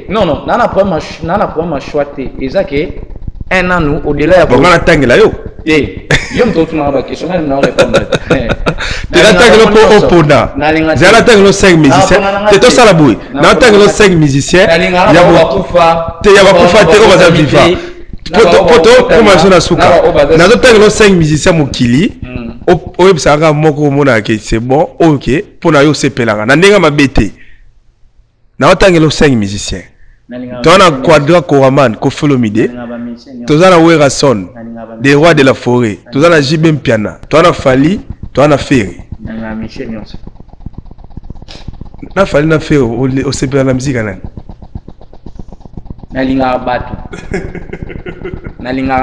Non, non, nana problème choité. Et ça que un an nous au-delà. Bon, on a tangué là yo. Eh, yo me trouve dans la question, je ne réponds pas. Tu as tangué le pot au pona. J'ai la tangué le 5 musiciens. C'est tout ça la bouille. N'a tangué le 5 musiciens. Il y a Kufa, te on va vivre. Poto comment na suka. Na tangué le 5 musiciens mokili. Au ça moko mona ke c'est bon. OK, pour na yo c'est pelanga. Na ndenga mabete. Na tangué le 5 musiciens. Tu as un quadra Koraman, Kofolomide, tu as un Werason, des rois de la forêt, tu as un Jibem Piana, tu as un Fali, tu as un Ferry. Tu as Fali na Ferry au CP la musique. Nalinga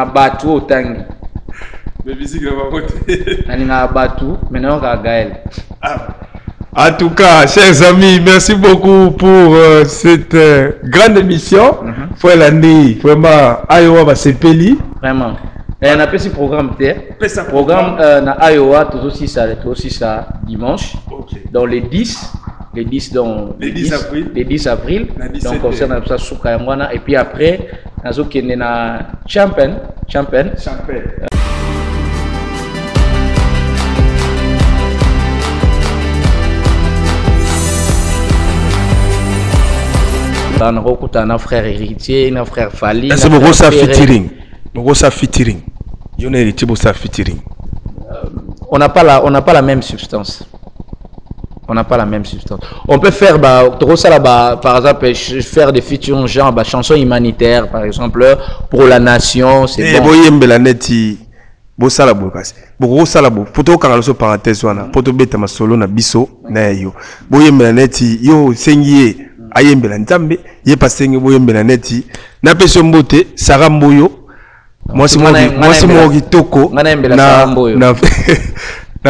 batu au tangi. Mais musique là va côté. Nalinga batu, maintenant on Gaël. En tout cas, chers amis, merci beaucoup pour cette grande émission. Faut l'année, vraiment, Iowa va se peli. Vraiment. Et on a fait ce programme, programme na Iowa, tout aussi ça dimanche. Okay. Dans les 10 avril. Donc comme ça, on a ça sous Kayamwana. Et puis après, on a na Champagne. On a frère héritier, un frère Fali. C'est mon gros featuring. Featuring. On n'a pas la même substance. On peut faire par exemple faire des featuring genre chansons humanitaires par exemple pour la nation, c'est bon. Bosala bokasi bokosala bo poto kanga loso parenthèse wana poto beta masolo na biso na yo boyembela neti yo sengiye ayembela nzambe ye pasengi boyembela neti na peso mbote Sarah Mboyo mwasi mo kitoko na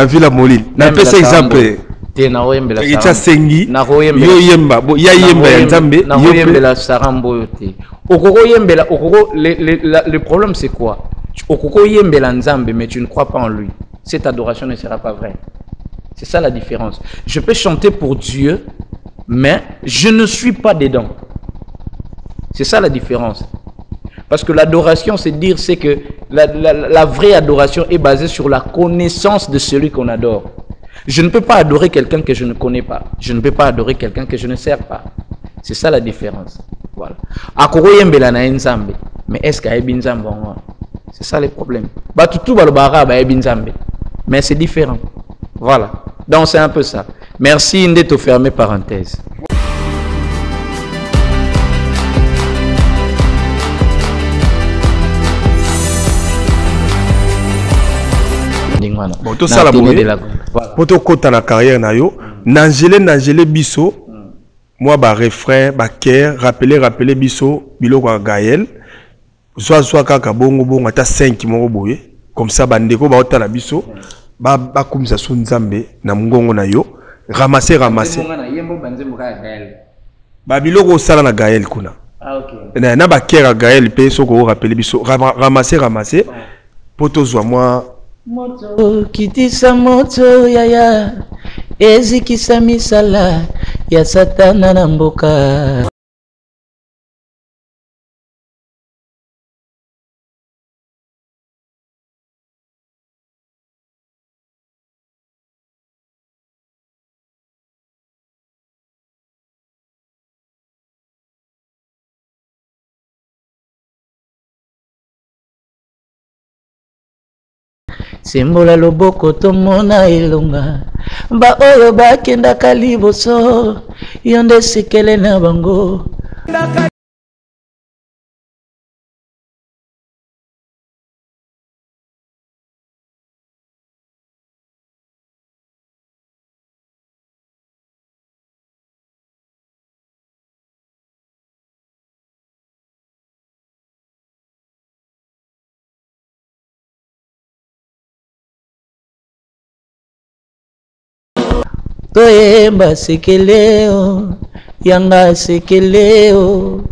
Villa Moline na pesa exemple te na oyembela Sarah sengi yo yemba ya yemba ya nzambe na oyembela Sarah Mboyo te okoko yembela okoko le problème c'est quoi? Okoko yembela nzambe mais tu ne crois pas en lui. Cette adoration ne sera pas vraie. C'est ça la différence. Je peux chanter pour Dieu mais je ne suis pas dedans. C'est ça la différence. Parce que l'adoration, c'est dire, c'est que la vraie adoration est basée sur la connaissance de celui qu'on adore. Je ne peux pas adorer quelqu'un que je ne connais pas. Je ne peux pas adorer quelqu'un que je ne sers pas. C'est ça la différence. Voilà. Mais est-ce qu'il y a c'est ça le problème. Mais c'est différent. Voilà. Donc c'est un peu ça. Merci d'être fermé parenthèse. Bon, tout ça la poto kota na carrière na yo, nangele biso. Moi ba refrain, ba cœur, rappeler biso biloko ya Gaël. Soit kaka bongo ata 5 moko boye. Comme ça bandeko ba otala biso. Ba kumisa su nzambe na mungongo na yo. Ramasser. Ba biloko sala na Gaël kuna. Ah ok. Na ba cœur Gaël pe soko rappeler biso. Ramasser. Poto zwa moi moto kitisa moto yaya ezikisa misala ya satana na mboka. Sembola loboko tomona elonga ba oyo bakendaka liboso yonde sekele na bango Toyemba sekeleo, yanga sekeleo.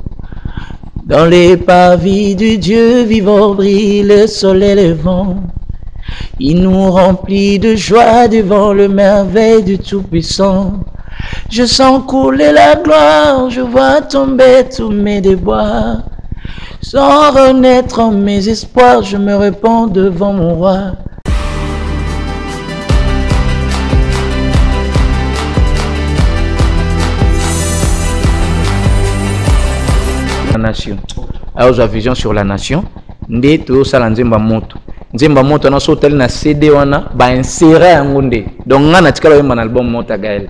Dans les parvis du Dieu vivant brille le soleil levant. Il nous remplit de joie devant le merveille du Tout-Puissant. Je sens couler la gloire, je vois tomber tous mes déboires. Sans renaître en mes espoirs, je me répands devant mon roi. La nation. Alors j'ai vision sur la nation. Ndé to sala nzemba moto. Nzemba moto na so tel na CD wana ba insérer ngonde. Donc ngana tikala yemba na album mota gael.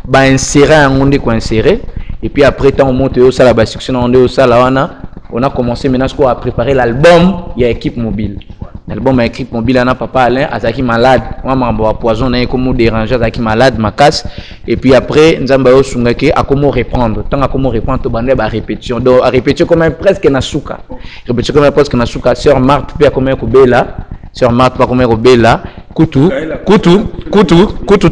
Ba insérer ngonde ko insérer et puis après tant monte yo sala ba succès na ndé sala wana. On a commencé maintenant à préparer l'album. Il y a équipe mobile. L'album a équipe mobile. On a papa Alain Azaki malade. Moi m'a poison na comme déranger Azaki malade ma casse. Et puis après Nzamba yo sungake a comment reprendre. Tant à comment reprendre to bande ba répétition. Donc à répétition comme presque na souka. Répétition comme presque na souka. Sœur Marthe puis à comment ko bela. Sœur Marthe pas comment ko bela. Kutu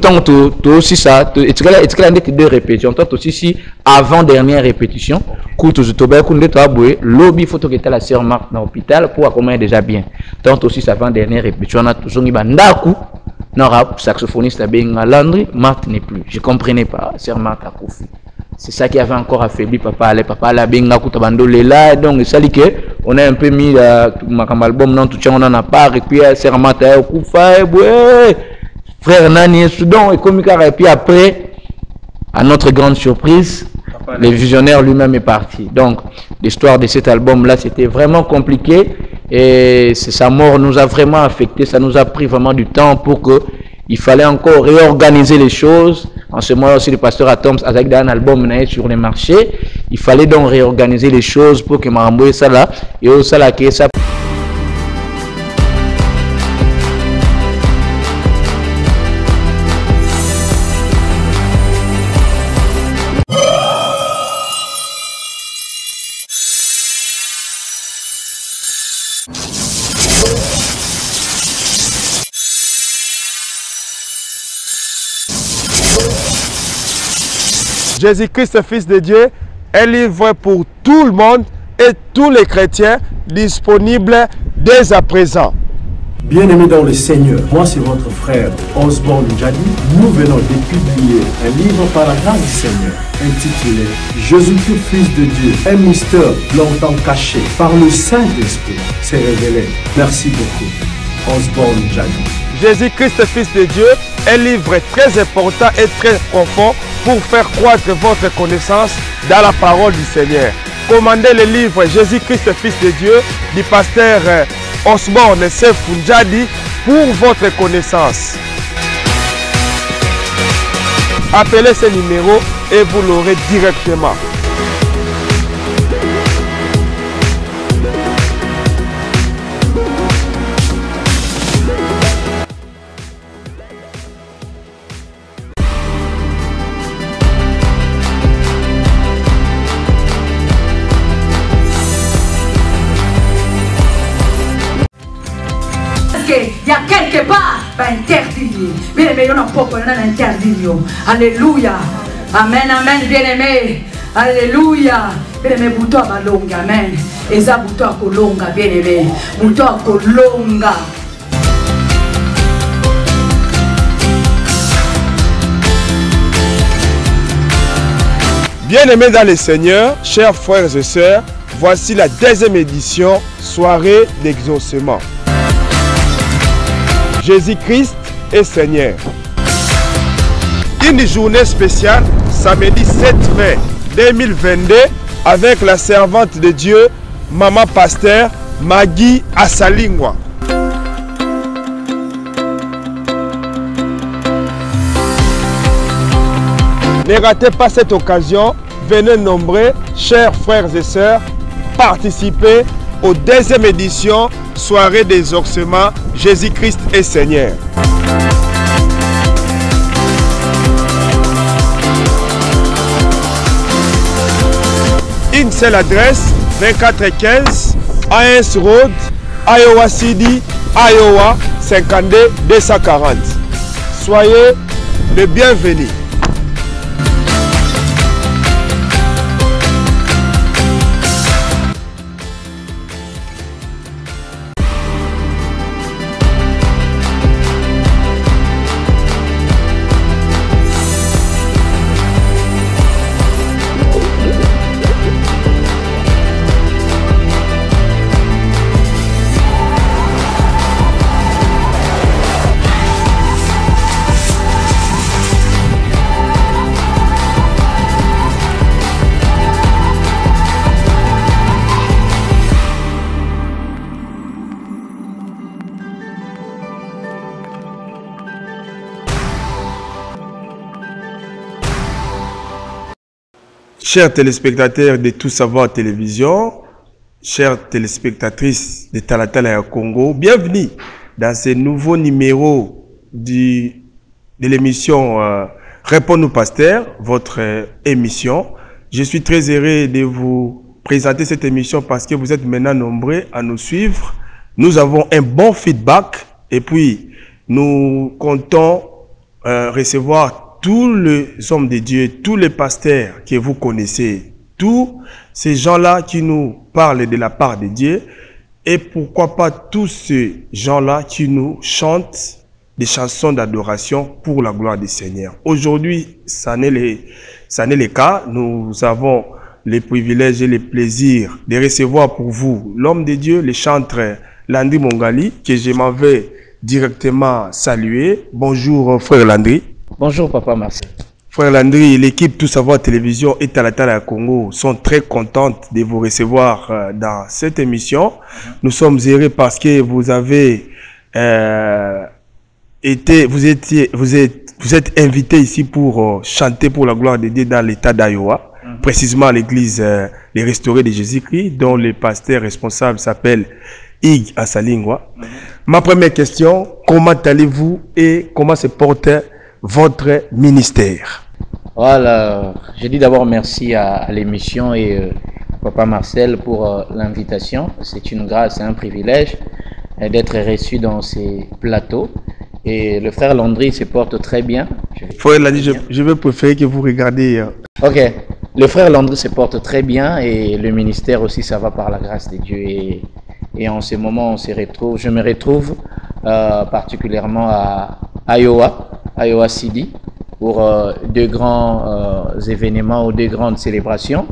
tant to aussi ça. Et tu as deux répétitions. Toi aussi si avant dernière répétition. Kutu je tobe kunde to aboué. Lobby photo qui était la sœur Marthe dans l'hôpital pour comment déjà bien. Tant aussi ça avant dernière répétition. On a toujours mis bandaku. Non, saxophoniste à Benga Landry, Marthe n'est plus. Je ne comprenais pas. Sœur Marthe a Kofi. C'est ça qui avait encore affaibli Papa Alain. Papa Alain Benga Koutabando là. Donc, ça dit que on a un peu mis ma album dans tout ça, on en a pas. Et puis, Sœur Marthe a Koufa. Frère Nani et Soudan. Et puis après, à notre grande surprise, le visionnaire lui-même est parti. Donc, l'histoire de cet album-là, c'était vraiment compliqué. Et sa mort nous a vraiment affecté. Ça nous a pris vraiment du temps pour que il fallait encore réorganiser les choses. En ce moment aussi, le pasteur Atoms avec un album sur les marchés. Il fallait donc réorganiser les choses pour que Marambo ça là et au ça là que ça. Jésus-Christ, Fils de Dieu, est livré pour tout le monde et tous les chrétiens, disponible dès à présent. Bien-aimés dans le Seigneur, moi c'est votre frère Osborne Njadi. Nous venons de publier un livre par la grâce du Seigneur intitulé Jésus-Christ, Fils de Dieu, un mystère longtemps caché par le Saint-Esprit s'est révélé. Merci beaucoup. Osborne Njadi. Jésus-Christ, Fils de Dieu, un livre très important et très profond pour faire croître votre connaissance dans la parole du Seigneur. Commandez le livre Jésus-Christ, Fils de Dieu du pasteur Osborne Njadi pour votre connaissance. Appelez ce numéro et vous l'aurez directement. Il y a quelque part, va interdire. Bien aimé, on a pas qu'on a interdit. Alléluia. Amen, amen, bien aimé. Alléluia. Bien aimé, bouton à longa, amen. Et ça, bouton à longa, bien aimé. Bouton à longa. Bien-aimés dans le Seigneur, chers frères et sœurs, voici la deuxième édition, soirée d'exaucement. Jésus-Christ est Seigneur. Une journée spéciale, samedi 7 mai 2022, avec la servante de Dieu, Maman Pasteur Maggie Asalingwa. Ne ratez pas cette occasion, venez nombreux, chers frères et sœurs, participer aux deuxième édition soirée d'exaucement Jésus-Christ est Seigneur. Une seule adresse, 2415 AS Road, Iowa City, Iowa 52 240. Soyez les bienvenus. Chers téléspectateurs de Tout Savoir Télévision, chères téléspectatrices de Talatala Congo, bienvenue dans ce nouveau numéro de l'émission Réponds-nous Pasteur, votre émission. Je suis très heureux de vous présenter cette émission parce que vous êtes maintenant nombreux à nous suivre. Nous avons un bon feedback et puis nous comptons recevoir tous les hommes de Dieu, tous les pasteurs que vous connaissez, tous ces gens-là qui nous parlent de la part de Dieu et pourquoi pas tous ces gens-là qui nous chantent des chansons d'adoration pour la gloire du Seigneur. Aujourd'hui, ça n'est le cas. Nous avons les privilèges et les plaisirs de recevoir pour vous l'homme de Dieu, le chanteur Landry Mongali, que je m'en vais directement saluer. Bonjour frère Landry. Bonjour Papa Marcel. Frère Landry, l'équipe Tout Savoir Télévision et Talatala Congo sont très contentes de vous recevoir dans cette émission. Nous sommes heureux parce que vous avez vous êtes invité ici pour chanter pour la gloire de Dieu dans l'état d'Iowa, précisément à l'église Les Restaurés de Jésus-Christ, dont le pasteur responsable s'appelle Ig Asalingwa. Ma première question, comment allez-vous et comment se porte votre ministère? Voilà, je dis d'abord merci à l'émission et Papa Marcel pour l'invitation. C'est une grâce et un privilège d'être reçu dans ces plateaux. Et le frère Landry se porte très bien. Frère Landry, je vais préférer que vous regardiez. Ok, le frère Landry se porte très bien et le ministère aussi, ça va par la grâce de Dieu. Et en ce moment, je me retrouve particulièrement à Iowa City, pour deux grands événements ou deux grandes célébrations.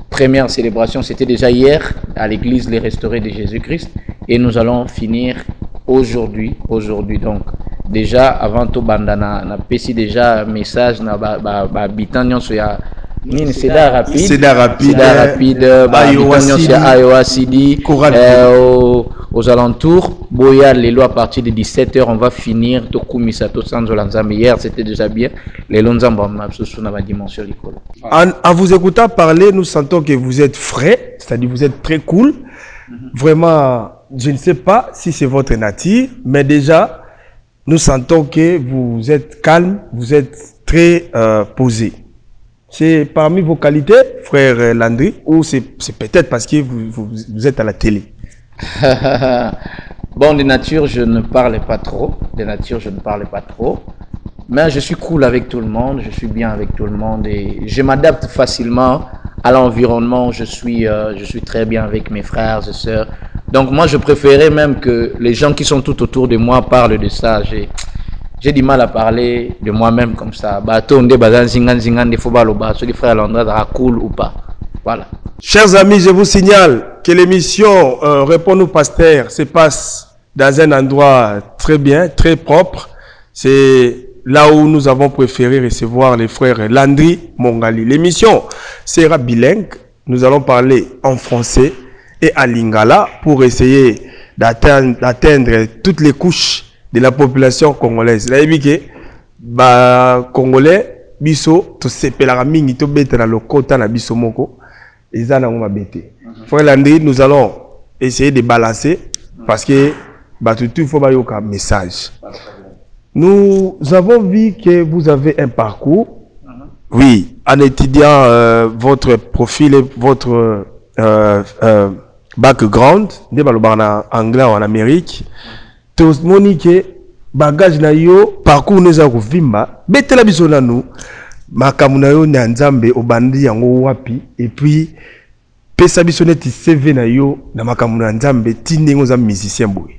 Première célébration, c'était déjà hier à l'église Les Restaurés de Jésus-Christ et nous allons finir aujourd'hui. Donc déjà avant tout bandana na pesi déjà message na habitant nyonso ya nini Cedar Rapide Iowa City aux alentours boya les à partir de 17h on va finir to kumisa to sanzo lanzambe. Hier c'était déjà bien les lonzamba mabsusu na ba dimension likolo. En vous écoutant parler, nous sentons que vous êtes frais, c'est-à-dire vous êtes très cool. Vraiment, je ne sais pas si c'est votre nature, mais déjà nous sentons que vous êtes calme, vous êtes très posé. C'est parmi vos qualités, frère Landry, ou c'est peut-être parce que vous êtes à la télé? Bon, de nature, je ne parle pas trop. Mais je suis cool avec tout le monde, je suis bien avec tout le monde et je m'adapte facilement à l'environnement. Je suis très bien avec mes frères et sœurs. Donc moi, je préférais même que les gens qui sont tout autour de moi parlent de ça. J'ai du mal à parler de moi-même comme ça. Cool ou pas. Voilà. Chers amis, je vous signale que l'émission Réponds-nous Pasteur se passe dans un endroit très bien, très propre. C'est là où nous avons préféré recevoir les frères Landry Mongali. L'émission sera bilingue. Nous allons parler en français et en lingala pour essayer d'atteindre toutes les couches de la population congolaise. Là, Congolais, biso, to sepelaka mingi to bete na lokota na biso moko. Frère Landry, nous allons essayer de balancer parce que il faut un message. Nous avons vu que vous avez un parcours. Oui, en étudiant votre profil et votre background, en anglais ou en Amérique, tous monique bagage na yo parcours nous avons vimba betela biso na nous makamu na yo na nzambe obandi yango wapi et puis pesa biso neti CV na yo na makamu na nzambe tindingo za musicien boy.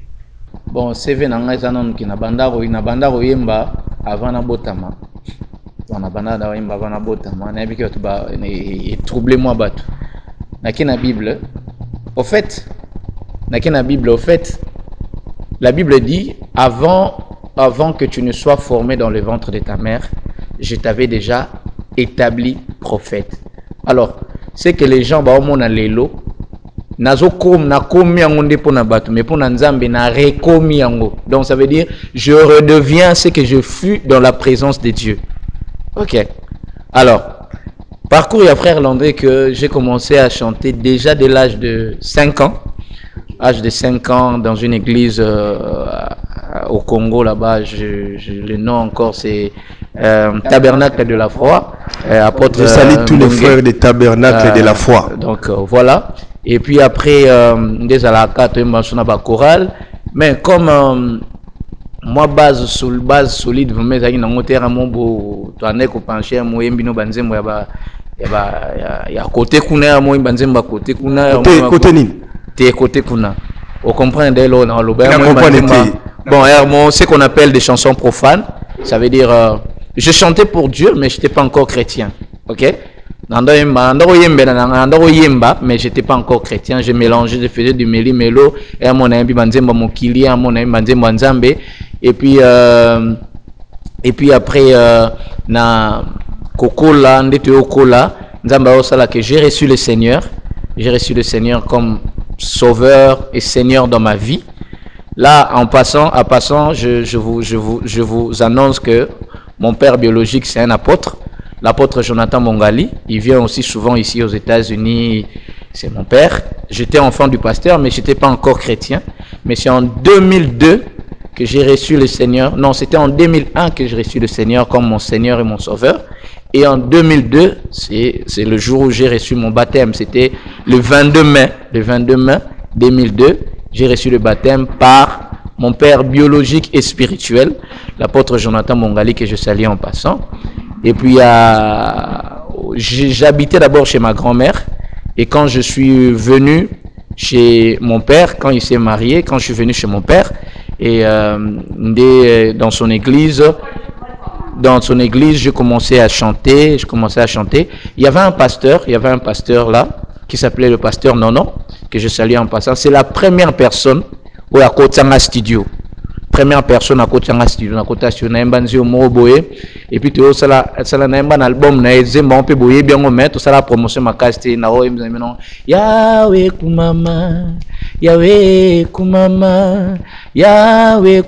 Bon, CV na ngai zanon ki na bandaro yemba avant na botama. Na bandaro yemba avant na botama na biki ba et troubler moi batu. Na ki na Bible. Au fait, la Bible dit avant que tu ne sois formé dans le ventre de ta mère, je t'avais déjà établi prophète. Alors, c'est que les gens au monde lelo nazokom na komi yango nde pona batu mais pona nzambe na rekomi yango. Donc ça veut dire je redeviens ce que je fus dans la présence de Dieu. OK. Alors, Parcours, il y a frère Landré que j'ai commencé à chanter déjà dès l'âge de 5 ans. Âge de 5 ans dans une église au Congo là-bas. Le nom encore c'est Tabernacle de la Foi. Je salue tous les frères des Tabernacles de la Foi. Donc voilà. Et puis après, des à la carte, chorale. Mais comme moi base solide, vous mettez dans mon terrain mon beau, toi n'est qu'au pencher moi embino banzem moi ya côté kuna moi banzem ba côté kuna côté ni t'es côté kuna. On comprend dès là dans le bon, ce qu'on appelle des chansons profanes, ça veut dire je chantais pour Dieu mais j'étais pas encore chrétien. OK? Mais j'étais pas encore chrétien, je mélangeais, je faisais du méli-mélo et mon ami banzemba mokili, mon ami banzemba nzambe et puis après na kokola ndete okola nzamba osala que j'ai reçu le Seigneur comme sauveur et Seigneur dans ma vie. Là en passant je vous annonce que mon père biologique c'est un apôtre. L'apôtre Jonathan Mongali, il vient aussi souvent ici aux États-Unis, c'est mon père. J'étais enfant du pasteur, mais je n'étais pas encore chrétien. Mais c'est en 2002 que j'ai reçu le Seigneur. Non, c'était en 2001 que j'ai reçu le Seigneur comme mon Seigneur et mon Sauveur. Et en 2002, c'est le jour où j'ai reçu mon baptême. C'était le 22 mai 2002, j'ai reçu le baptême par mon père biologique et spirituel, l'apôtre Jonathan Mongali, que je salue en passant. Et puis, j'habitais d'abord chez ma grand-mère. Et quand je suis venu chez mon père, quand il s'est marié, quand je suis venu chez mon père, et dans son église, je commençais à chanter. Il y avait un pasteur là, qui s'appelait le pasteur Nono, que je salue en passant. C'est la première personne où il y a un studio. Première personne à côté de studio na côté na mbanzio moboye et puis to sala na mban album na ezemba on peut boyer bien on met to sala promotion makasti na o non yawe kumama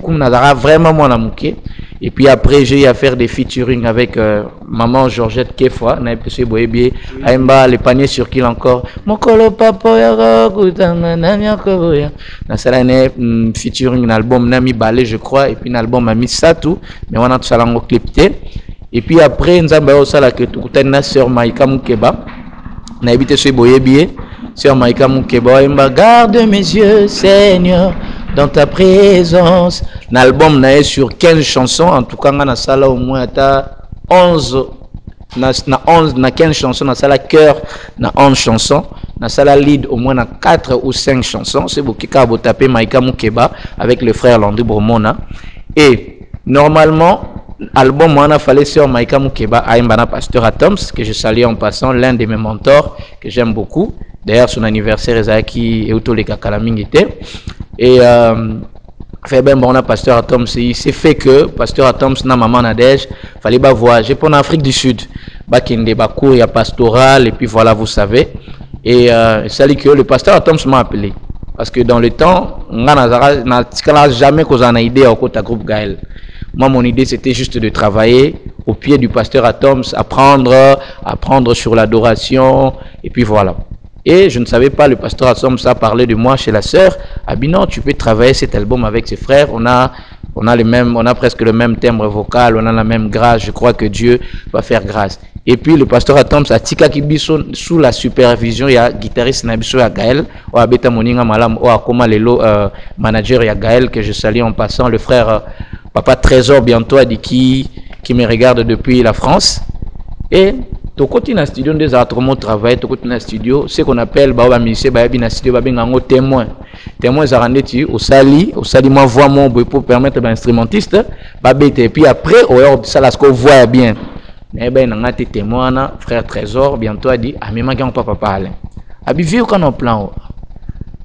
kumna vraiment mon amuke. Et puis après j'ai eu à faire des featuring avec maman Georgette Kefwa na epese boyer bien aimba le panier sur qui encore mokolo papa ya kutanga na myako ya na sala ne featuring un album nami balé je crois et puis un album a mis ça tout mais on a tout ça lango clipté et puis après nzamba o sala que tukutana na sœur Maïka Mukeba na habité chez boyer bien sœur Maïka Mukeba aimba garde mes yeux Seigneur dans ta présence. L'album n'a sur 15 chansons, en tout cas, on a ça là au moins 11, na 15 chansons, na ça là cœur, na 11 chansons, na ça là lead au moins na 4 ou 5 chansons. C'est beaucoup qui a tapé Maïka Mukeba avec le frère Landry Bromona. Et normalement, album on a fallu sur Maïka Mukeba à Mbana Pasteur Atoms, que je salue en passant, l'un de mes mentors que j'aime beaucoup. D'ailleurs, son anniversaire est qui et autour les Kakalamingité. Et fait ben bon, on a Pasteur Atoms, il s'est fait que Pasteur Atoms na maman Nadège, fallait pas voyager pour l'Afrique du Sud. Bah qu'il y a des cours, il y a pastoral et puis voilà, vous savez. Et ça dit que le Pasteur Atoms m'a appelé parce que dans le temps, on n'a jamais causé une idée au côté groupe Gaël. Moi, mon idée, c'était juste de travailler au pied du Pasteur Atoms, apprendre sur l'adoration et puis voilà. Et je ne savais pas, le pasteur Atoms a parlé de moi chez la sœur. Ah bien non, tu peux travailler cet album avec ses frères. On a presque le même timbre vocal, on a la même grâce. Je crois que Dieu va faire grâce. Et puis le pasteur Atoms a tika kibiso sous la supervision. Il y a guitariste Nabiso ya Gaël, ou a Beta Moninga Malam, ou a Koma Lelo manager ya Gaël que je salue en passant. Le frère Papa Trésor bientôt a dit qui me regarde depuis la France. Et to côté na studio des autres mon travail to côté na studio ce qu'on appelle ba musicien ba bi na studio ba bengango témoin zarandeti au sali moi voix mon pour permettre ba instrumentiste ba bete et puis après au ça là ce qu'on voit bien mais ben na ngati témoin na frère Trésor bientôt a dit ah mais ma papa parler abi vieux quand on plan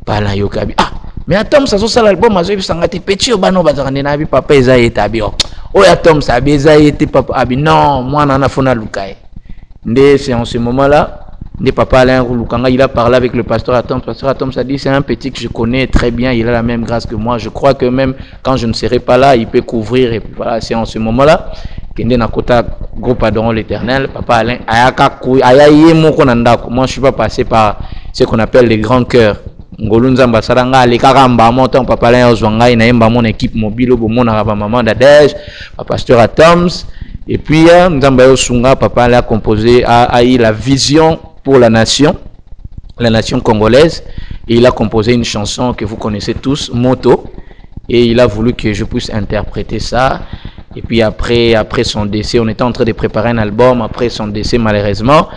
parla yo kabi ah mais attends ça so l'album azo bi sangati petit bano bazarande na bi papa ezaïta abi oh attends ça bi ezaïta papa abi non moi na fona lukai. C'est en ce moment-là, papa Alain Lukanga, il a parlé avec le pasteur Atoms. Le pasteur Atoms a dit c'est un petit que je connais très bien, il a la même grâce que moi. Je crois que même quand je ne serai pas là, il peut couvrir. Et voilà, c'est en ce moment-là kende na kota groupe Adoron l'Éternel, papa Alain ayaye moko na ndako. Moi je suis pas passé par ce qu'on appelle les grands cœurs. Ngolu nzamba salanga le karamba montant papa Alain ozwanga ina yemba mon équipe mobile bo mona ba maman d'Adège, papa pasteur Atoms et puis nzamba yosunga papa Alain a composé a eu la vision pour la nation congolaise et il a composé une chanson que vous connaissez tous, Moto, et il a voulu que je puisse interpréter ça. Et puis après son décès, on était en train de préparer un album après son décès malheureusement.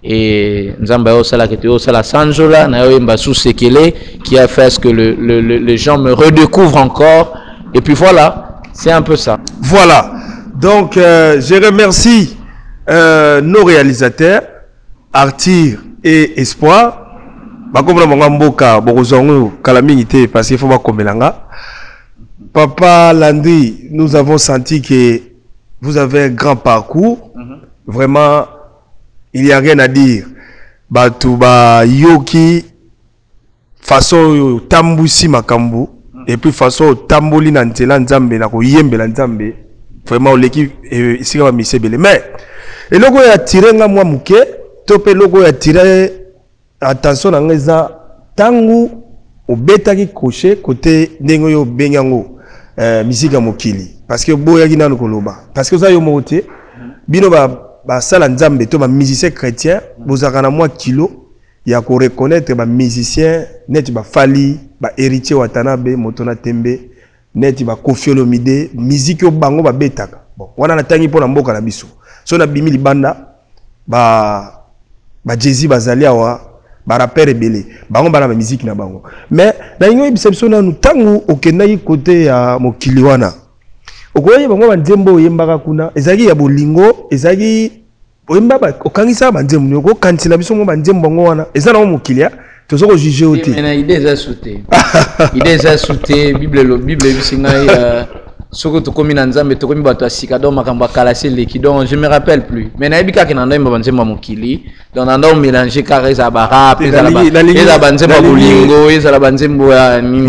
Et Nzamba Osala qui était Osala Sanjola, Nayo Mbassou Sekele, qui a fait ce que les gens me redécouvrent encore. Et puis voilà, c'est un peu ça. Voilà. Donc je remercie nos réalisateurs, Arthur et Espoir. Bakomna Mboka, Borozongo, Kalamingité, parce qu'il faut pas komelanga. Papa Landry, nous avons senti que vous avez un grand parcours. Vraiment, il n'y a rien à dire. Batuba Yoki, façon Tambusi Makambu, et puis façon Tamboli Nantela Nzambe, Nako Yembe Nzambe. Vraiment, l'équipe est ici à Misebele. Mais, le logo a tiré nga moi mouké, topé logo a tiré attention à ngeza tangu au beta qui coché côté nengoyo benyango musique à mokili parce que boya gina koloba parce que ça yo moté bino ba sala nzambe to ba musicien chrétien bozaka na moi kilo ya ko reconnaître ba musicien net ba fali ba héritier watanabe motona tembe net ba Koffi Olomide musique yo bango ba betaka bon wana na tangi pona mboka na biso so na bimi libanda ba Jay-Z bazali awa ba rapper ebele bango bana ba musique na bango mais na ingo ibisebso na nutangu okendaki côté ya mokili wana okoye bango ba nzembo yembaka kuna ezaki ya bolingo ezaki oyemba ba okangisa ba nzembo nyoko kantila biso ngo ba nzembo bango wana ezana mo mokili ya tozoko juger ote mais na idée za sauté bible bisinga soko to komi na nzambe to komi bato asika do makambo kalase leki donc je me rappelle plus mais na ebika ke na ndo mba nzemba mokili donc na ndo mélanger carré za barap ezala banzemba bolingo ezala banzembo ya nini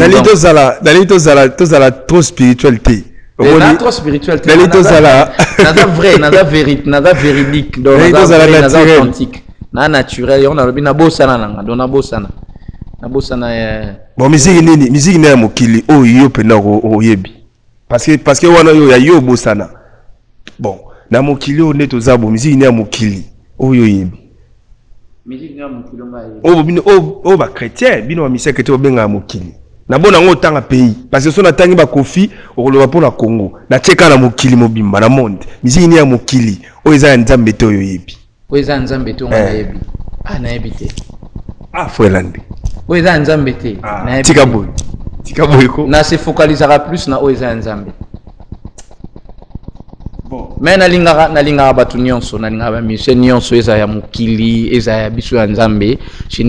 tozala trop spiritualité trop spiritualité nada véridique donc nada authentique na naturel on a lobi na bosana nanga donc na bosana bon musique nini ya mokili o yo pena o yebi parce que wana yo ya yo bosana bon na mokili o neto zabo musique ni ya mokili o yo yebi musique ni ya mokili o ba chrétien bino ba musique chrétien benga mokili na bona ngo tanga pays parce que so na tangi ba Koffi okoloba pona Congo na cheka na mokili mobimba na monde musique ni ya mokili o eza nzambe to yo yebi o eza nzambe to nga yebi na yebi te Fwelandi o eza nzambe te na yebi tika boy ko na se focalisera plus na o eza nzambe bon mais na linga batu nyonso na linga ba musicien nyonso eza ya mokili eza ya biso ya nzambe je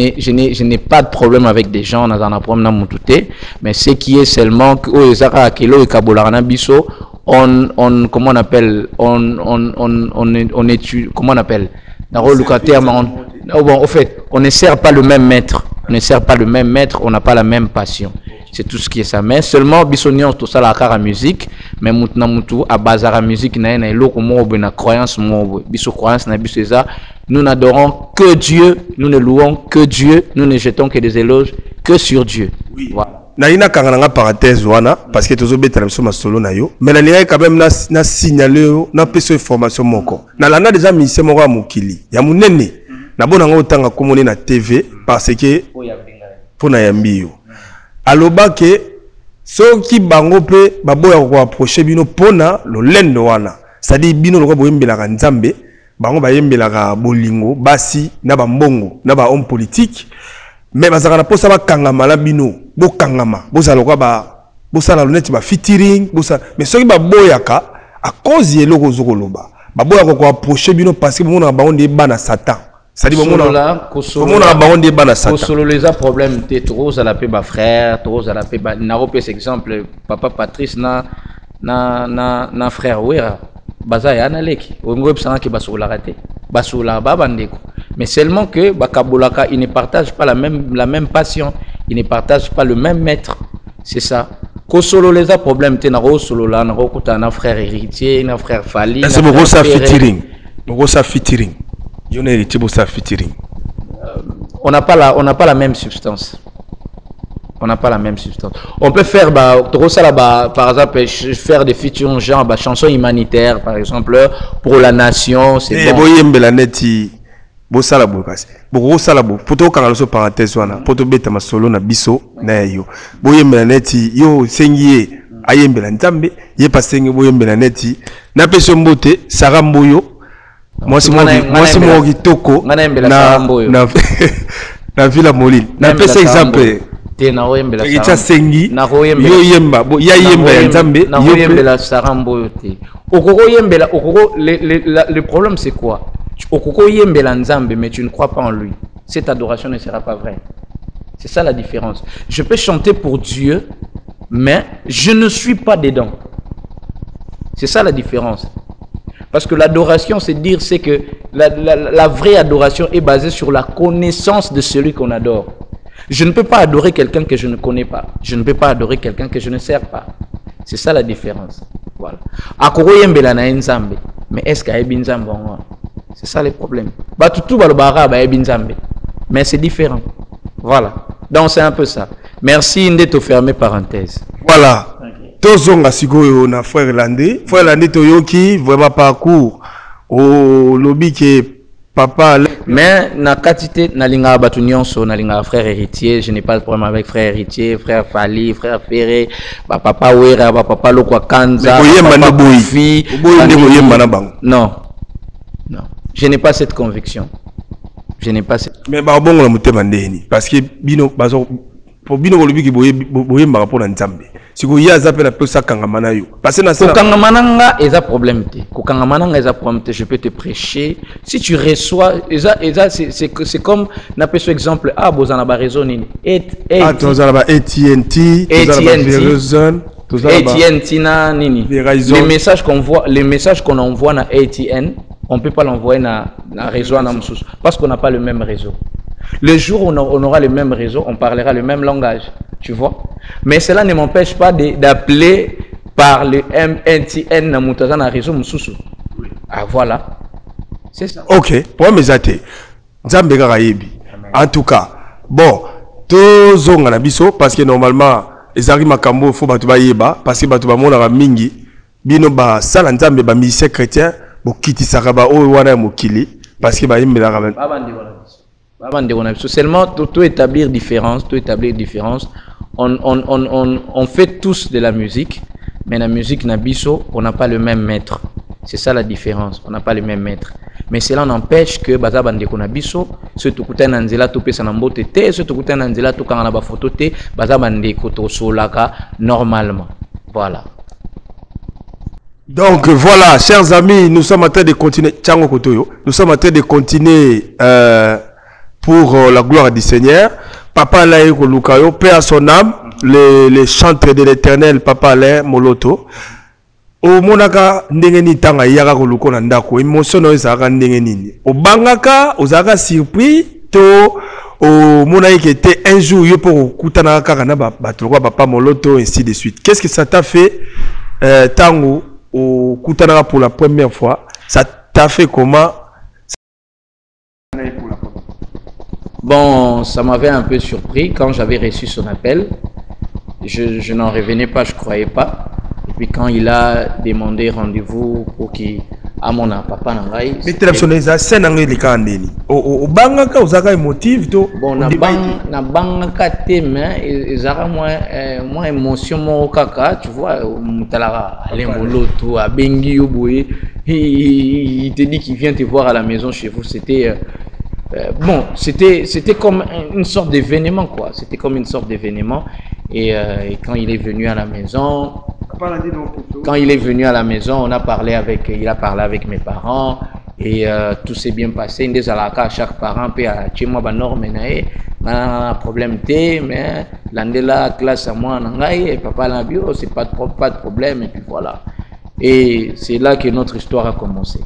n'ai pas de problème avec des gens na un problème na mutute mais ce qui est seulement que o eza ka kelo ekabola na biso on comment on appelle on étudie comment on appelle bon au fait on ne sert pas le même maître on n'a pas la même passion. C'est tout ce qui est ça. Mais seulement, bisonion tout ça la cara musique, mais maintenant mutu à base la musique na na loko mo na croyance mo biso croyance na biso ça. Nous n'adorons que Dieu, nous ne louons que Dieu, nous ne jetons que des éloges que sur Dieu. Oui. Voilà. Na ina kangana parenthèse wana parce que tozo betala biso masolo na yo, mais na linga quand même na signaler na peso information moko. Na lana déjà ministère moko mokili. Ya munene na bona ngo tanga komone na TV parce que pona yambi yo. Aloba ke soki bango pe baboya ko approcher bino pona lo lendo wana c'est-à-dire bino loko boyembelaka nzambe bango bayembelaka bolingo basi na bambongo na ba homme politique mais bazaka na posa bakangama la bino bokangama bozala ko bosala loneti ba featuring bosa mais soki baboyaka à cause yeloko zokoloba baboya ko approcher bino parce que mona bango ndi bana satan. C'est-à-dire solo les a problème de trop à la paix bas frère trop à la paix bas na repère exemple papa Patrice na frère Wera baza ya na leki ongo psana ki basola raté basola babandeko mais seulement que il ne partage pas la même passion, il ne partage pas le même maître, c'est ça. solo les problème te na solo là na kuta na frère héritier na frère Fali. Est-ce que ça featuring? Ça featuring. Yo na héritier ça featuring. On n'a pas la même substance. On n'a pas la même substance. On peut faire par exemple faire des featuring genre chansons humanitaires par exemple pour la nation, c'est bon. Bosala bokasi bokosala bo poto kanga so parenthèse wana poto beta masolo na biso na yo boyembela neti yo sengiye ayembela ntambe ye pasengi boyembela neti na peso mbote Sara Mboyo mwasi mo kitoko na Villa Molile na pesa exemple te na oyembela Sara sengi yo yemba ya yemba ntambe na oyembela Sara Mboyo te okoko yembela okoko le problème c'est quoi? Okoko yembela nzambe, mais tu ne crois pas en lui. Cette adoration ne sera pas vraie. C'est ça la différence. Je peux chanter pour Dieu, mais je ne suis pas dedans. C'est ça la différence. Parce que l'adoration, c'est dire, c'est que la vraie adoration est basée sur la connaissance de celui qu'on adore. Je ne peux pas adorer quelqu'un que je ne connais pas. Je ne peux pas adorer quelqu'un que je ne sers pas. C'est ça la différence. Voilà. Akoko yembela na nzambe, mais est-ce qu'il y a nzambe? C'est ça le problème. Mais c'est différent. Voilà. Donc c'est un peu ça. Merci Ndeto fermé parenthèse. Voilà. Tozonga sigoyo na frère Landé. Frère Landé toyoki vraiment parcours au lobby que papa. Mais na quantité na linga batunion na linga frère héritier, je n'ai pas de problème avec frère héritier, frère Fali, frère Ferré, papa Wera, papa Lokwa Kanza. Non. Non. Je n'ai pas cette conviction. Je n'ai pas cette. Mais bon la mutemandeni parce que bino bazo pour bino lobi ki boye mara pour nzambe. Si ko ya zape na pesa kangamana yo. Parce que na ça kangamana eza problème te. Ko kangamana eza problème te, je peux te prêcher. Si tu reçois c'est comme na peso exemple bozana ba raison nini. Tozala ba AT&T, tozala ba Verizon, AT&T na nini. Les messages qu'on envoie na AT&T, on ne peut pas l'envoyer dans le réseau parce qu'on n'a pas le même réseau. Le jour où on aura le même réseau, on parlera le même langage, tu vois. Mais cela ne m'empêche pas d'appeler par le MNTN dans le réseau. Ah voilà. C'est ça. Ok. Pour mes athées, en tout cas, bon, tous on a biso parce que normalement, les arrivent makambo il faut batuba yeba parce que batuba mona mingi bino ba sala nzambe ba musicien chrétien. Bokiti sakaba o wana mokili parce que ba yembela ramen seulement tout établir différence, on fait tous de la musique, mais la musique nabiso on n'a pas le même maître. C'est ça la différence, on n'a pas le même maître. Mais cela n'empêche que baza bande ko nabiso ce to kutana nzela to pesa na mbote te, ce to kutana nzela to kanga na ba photo te, baza bande ko to solaka normalement. Voilà. Donc voilà, chers amis, nous sommes en train de continuer. Nous sommes en train de continuer pour la gloire du Seigneur. Papa Alain Lukayo, paix à son âme, les chantres de l'Éternel, Papa Alain Moloto. O monaka ndengeni tanga yaka koluko na ndako émotion ezaka ndengeni. O bangaka ozaka surpris to o monaki était un jour yo pour kutana kaka na bato kwa Papa Moloto ainsi de suite. Qu'est-ce que ça t'a fait tango au Koutanara pour la première fois, ça t'a fait comment? Bon, ça m'avait un peu surpris quand j'avais reçu son appel. Je n'en revenais pas, je ne croyais pas. Et puis quand il a demandé rendez-vous pour qu'il a mon papa nangai. Mais tu as sonné ça, c'est nangai les candidats. Au bangaka, aux aga émotif to. Bon, na bangaka te mais ils aura moins émotion mon kaka, tu vois, mutalara alemboloto a bengi oboye. Il te dit qu'il vient te voir à la maison chez vous, c'était bon, c'était comme une sorte d'événement quoi. C'était comme une sorte d'événement et quand il est venu à la maison. Quand il est venu à la maison, il a parlé avec mes parents et tout s'est bien passé. Il à chaque parent peut chez moi norme un problème mais l'andela classe à moi et papa la bio c'est pas de problème et puis voilà. Et c'est là que notre histoire a commencé.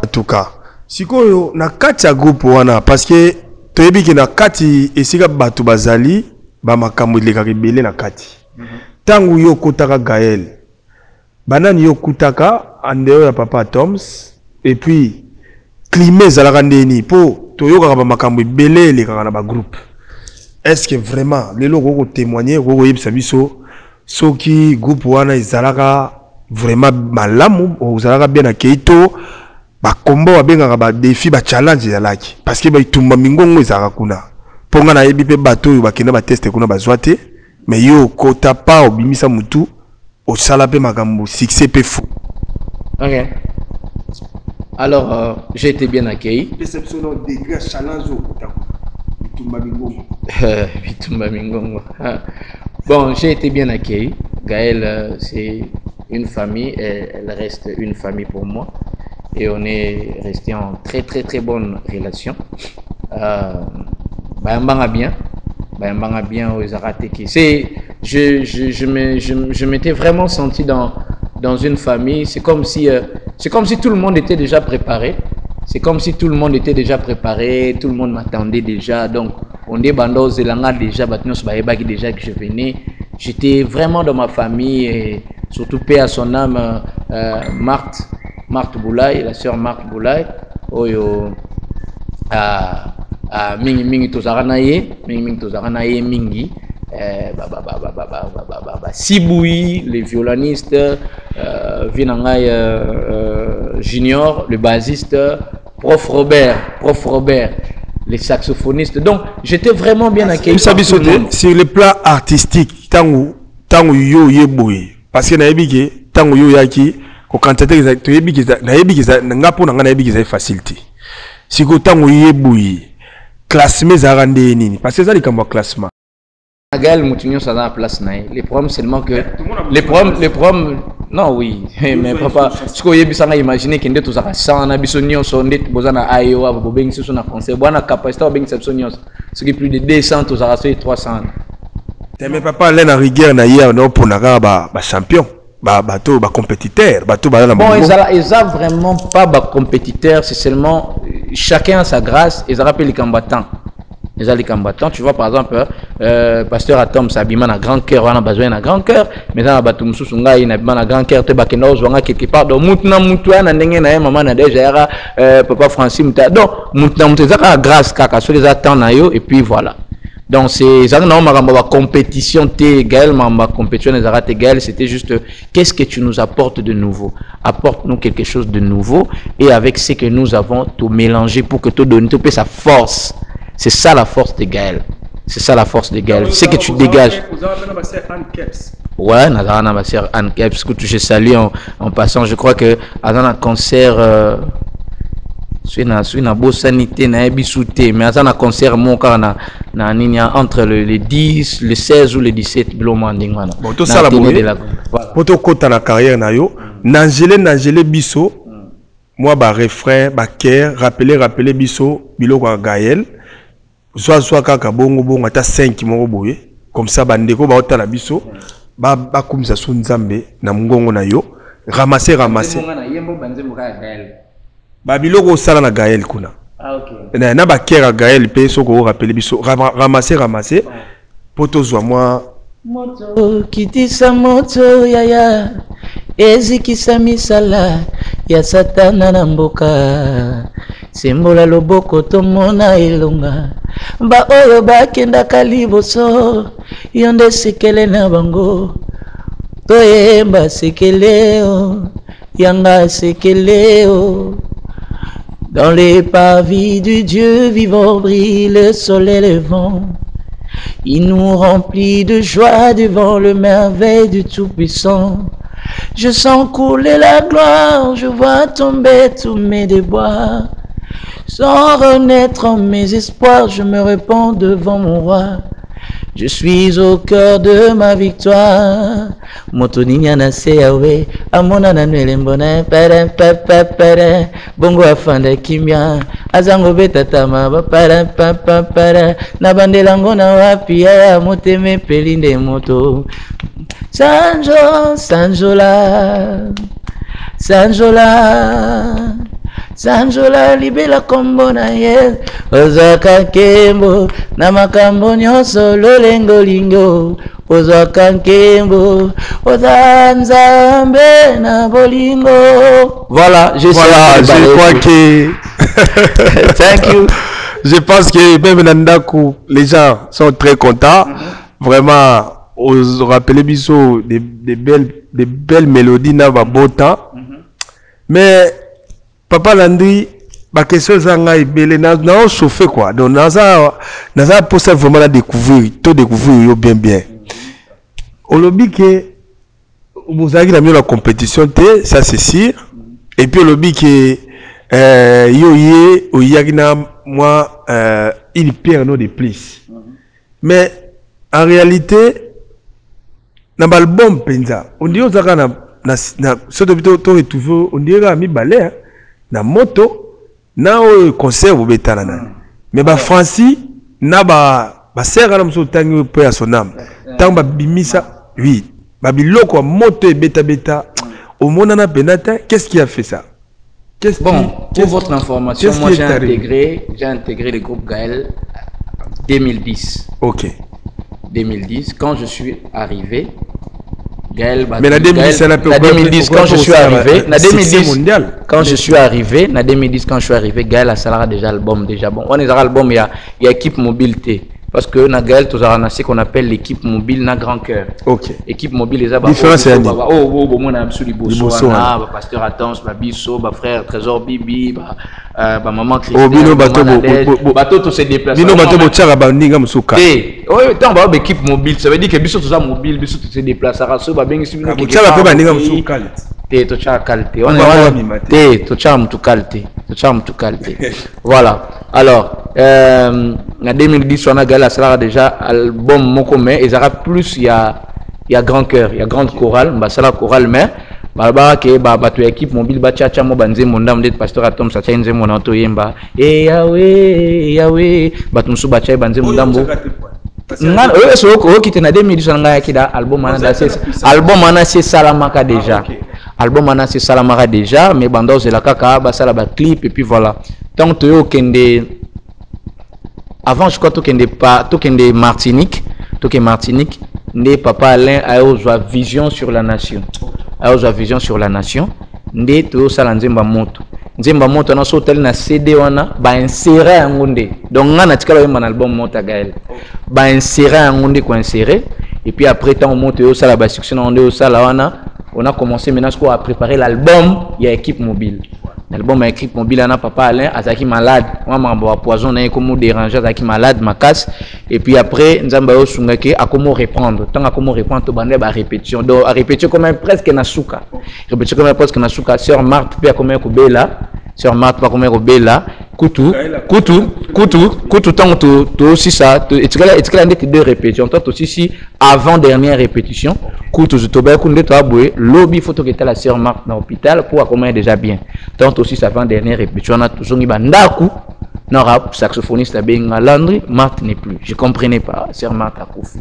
En tout cas, si on na kati groupe wana parce que tu es bien na kati et si batu bazali ba makambo le karibele na kati. tangu yo kotaka Gaël banani yo kutaka andeo ya papa Toms et puis climat zalaka ndeni po toyoka ba makambo belele kaka na groupe. Est-ce que vraiment les loko ko témoigner ko yebisa biso soki groupe wana izalaka vraiment malamu ou zalaka bien na keito ba combo ba benga ba défi ba challenge zalaki parce que ba itumba mingongo izalaka kuna ponga na yebi pe bato yo bakenda ba tester kuna ba zwate mais yo kota pa obimisa mutu au salape makambo succès pe fou. OK. Alors j'ai été bien accueilli. Déception des grands challenges Bitumba Mingongo. Bon, j'ai été bien accueilli. Gaël, c'est une famille, elle reste une famille pour moi. Et on est resté en très très très bonne relation. Bayambanga bien aux Zarateki. Je m'étais vraiment senti dans une famille. C'est comme si tout le monde était déjà préparé. C'est comme si tout le monde était déjà préparé, tout le monde m'attendait déjà. Donc, on est bando zelanga déjà, déjà que je venais. J'étais vraiment dans ma famille et surtout paix à son âme, Marthe Boulay, la sœur Marthe Boulay. Oyo mingi tozaranaye mingi. Siboui, les violonistes, Vinangay Junior, le bassiste, Prof Robert, les saxophonistes. Donc, j'étais vraiment bien accueilli. Sur le plan artistique, tango yo yeboui, parce que naebiki tango yo yaki, ko kantate to yebiki naebiki ngapo na naebiki za facilité. Siko tango yeboui, classement zarande nini, parce que ça les comme classement. Gaël Moutinho ça dans la place naï. Les problèmes seulement que les problèmes non oui mais papa ce que yebi sanga imaginer kende to saka sana bisonio sonde bozana ayo abo bengi so na français bona capacité bengi sepsonio ce qui plus de 200 to saka 300. Mais papa là na rigueur na hier no pour na ba champion bateau compétiteur bateau ba na bon ils a vraiment pas compétiteur, c'est seulement chacun a sa grâce et ça rappelle les combattants. Les combattants, tu vois par exemple, pasteur Atom Sabima na grand cœur, on a besoin d'un grand cœur, mais dans la batum susunga il a un grand cœur, te bakena ozwanga quelque part. Donc mutna mutwa na ndenge na maman na déjà papa Francis muta. Donc mutna mutza grâce kaka sur les attentes na yo et puis voilà. Donc c'est ça non ma compétition t'es Gaël ma compétition les arrêtés Gaël, c'était juste qu'est-ce que tu nous apportes de nouveau, apporte-nous quelque chose de nouveau et avec ce que nous avons tout mélanger pour que tout donne tout sa force. C'est ça la force de Gaël. C'est ça la force de Gaël. C'est que tu dégages. Ouais, Nazarana ma sœur Anne Keps que je salue en passant. Je crois que avant un concert, suis na beau sanité na ebisouté, mais avant un concert mon car na entre le 10, le 16 ou le 17 blomanding wana. Bon tout ça la bonne. Pour to kota na carrière na yo, nangele biso. Moi ba refrain, ba cœur, rappeler biso biloko Gaël. Soit kaka bongo ata 5 moko boye comme ça bandeko ba otala biso ba kumisa so nzambe na mungongo na yo ramasser ba biloko sala na Gaël kuna OK na ba kera Gaël pe soko rappeler biso ramasser poto zwa moi moto kitisa moto yaya ezikisa misala ya satana na mboka simbola loboko tomona elonga ba oyo bakendaka liboso yonde sekele na bango toyemba sekeleo yanga sekeleo. Dans les parvis du Dieu vivant brille le soleil levant. Il nous remplit de joie devant le merveille du Tout-Puissant. Je sens couler la gloire, je vois tomber tous mes déboires. Sans renaître en mes espoirs, je me répands devant mon roi. Je suis au cœur de ma victoire. Motoninya na seyawe, amona na nwele mbona para papa para. Bongo afanda kimya, azango betatama ba para papa para. Na bandelango na wapi ya moteme pelinde moto. Sanjola, Sanjola, sanjola libela kombo na ye ozwaka nkembo na makambo nyonso lolengolingo ozwaka nkembo oza nzambe na bolingo. Voilà, je crois que thank you. Je pense que même Nandaku, les gens sont très contents. Vraiment, vous rappelez biso des belles mélodies na ba beau temps. Mais Papa Landry, ba question zanga ibele na chauffé quoi. Donc naza pour ça vraiment découvrir bien. Au lobby que vous avez la compétition ça c'est sûr. Et puis au lobby que moi il perd nos de plus. Mais en réalité dans l'album penza on dit aux na ce to retrouver on dirait mi balai na moto na concert au betanana. Mais ba Francis na ba serra na mso tangi pe à son âme. Tant ba bimisa oui, ba biloko moto et beta au monana penata, qu'est-ce qui a fait ça? Bon, pour votre information, moi j'ai intégré le groupe Gaël en 2010. Ok. 2010, quand je suis arrivé, Gaël... Mais la 2010, quand je suis arrivé, quand je suis arrivé, Gaël a salarié déjà l'album déjà. Bon, on est à l'album, il y a équipe mobilité. Parce que na Gaël, tout ça, c'est qu'on appelle l'équipe mobile na grand cœur. Ok. Équipe mobile, les différence c'est moi on a absolument pasteur Attends, Bisso, frère Trésor Bibi, maman Christine, bateau tout se déplace. Bino bateau bochara bandinga musuka. Tant ba équipe mobile, ça veut dire que Bisso tout ça mobile, Bisso tout se déplace. Raso ba bengi sibino ki. Bochara pe bandinga musuka. To cha qualité. On est to cha mtu qualité. Voilà. Alors, en 2010, on a gagné la salle déjà album Mokome. Et ça plus il y a grand cœur, il y a grande chorale, bah ça la chorale mais bah que bah tu équipe mobile bah tcha mo banze mon dame d'être pasteur Atom ça tient mon auto yemba et Yahweh bah tu m'sou bah tcha banze mon dame. Non, c'est ok qui te na 2010 on a gagné album ana c'est Salamaka déjà. Album ana c'est Salamaka déjà mais bando c'est la kaka bah ça la clip et puis voilà. Tant que okende avant je crois que Martinique né papa Alain a eu vision sur la nation. Ndé to sala nzemba moto na so tel na CD wana ba insérer ngonde. Donc ngana tikala yemba na album Mota Gaël. Ba insérer ngonde ko insérer et puis après tant monte au sala ba succès na ngonde au sala wana on a commencé maintenant à préparer l'album, il y a équipe mobile. L'album équipe mobile, on a papa Alain, Azaki malade, moi m'a poison, on a comme déranger, Azaki malade, ma casse. Et puis après, nous avons sungake à comment reprendre. Tant à comment reprendre, tu bandes à répétition. Donc à répétition comme presque nasuka. Répétition comme presque nasuka. Sœur Marthe, puis à combien Kobela. Sœur Marthe, pas combien Kobela. Coutou, tant que aussi ça. Et tu as deux répétitions. Toi aussi si avant dernière répétition. Coutou, je te bats, Koundé, toi aboué. Lobby photo qui était la sœur Marthe dans l'hôpital pour comment déjà bien. Tant aussi ça avant dernière répétition. On a toujours mis bandaku. Non, saxophoniste à Benga Landry, Marthe n'est plus. Je comprenais pas. Sœur Marthe a Kofi.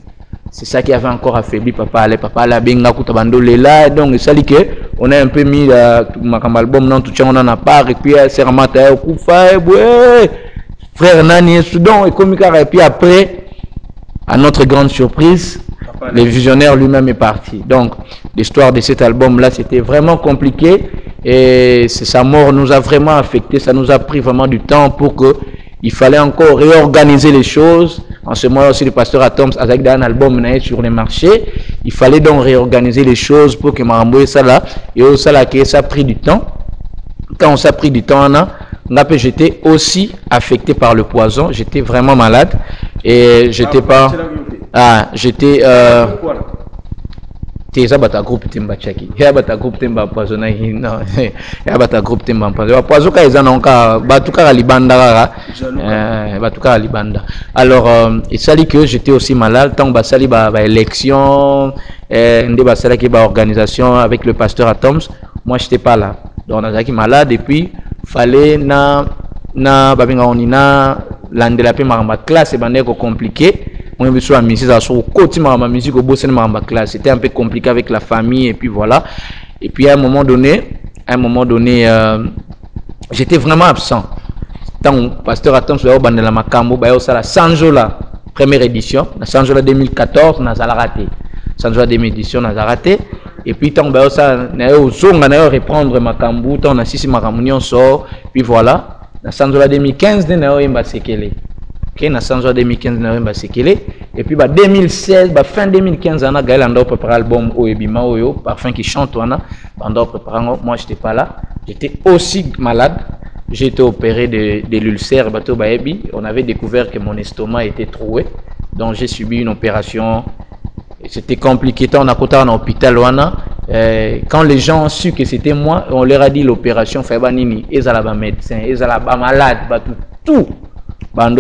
C'est ça qui avait encore affaibli papa la Benga Koutabando là. Donc ça dit que on a un peu mis ma album non tout on en a pas et puis Sœur Marthe a Koufa frère Nani Soudan et comme et puis après à notre grande surprise le visionnaire lui-même est parti. Donc l'histoire de cet album là c'était vraiment compliqué et sa mort nous a vraiment affecté, ça nous a pris vraiment du temps pour que il fallait encore réorganiser les choses. En ce moment aussi le pasteur Atoms avec un album sur les marchés, il fallait donc réorganiser les choses pour que Marambo et ça là et au ça là que ça a pris du temps. Quand ça a pris du temps j'étais aussi affecté par le poison, j'étais vraiment malade et j'étais pas Teza bata groupe temba chaki. Ya bata groupe temba poisona non. Ya bata groupe temba poisona. Poison ka ezana onka batuka libanda rara. Batuka libanda. Alors il s'agit que j'étais aussi malade tant ba sali ba élection ndé ba sala ki ba organisation avec le pasteur Atoms. Moi j'étais pas là. Donc on a été malade et puis fallait na babinga onina landela pe maramba classe bande ko compliqué. On a sur musique à son côté ma musique au bosser ma classe, c'était un peu compliqué avec la famille et puis voilà. Et puis à un moment donné j'étais vraiment absent. Tant pasteur attend sur la bande de la Macambo, ça la Sanjola première édition, la Sanjola 2014, n'a pas raté. Sanjola deuxième édition, n'a pas raté. Et puis tant ça, n'a reprendre Macambo, tant on a six Macamunion sort, puis voilà. La Sanjola 2015, n'a pas séquelé. Ok, na Sanjola 2015, n'a pas séquelé. Et puis 2016, fin 2015, on a Gaël Ando préparé l'album Oebima Oyo, parfum qui chante, on a Ando préparé. Moi, j'étais pas là. J'étais aussi malade. J'ai été opéré de l'ulcère, bateau Baebi. On avait découvert que mon estomac était troué. Donc j'ai subi une opération. C'était compliqué. On a côté en hôpital. Quand les gens ont su que c'était moi, on leur a dit l'opération. Ils allaient médecin, ils allaient malade, tout. Parce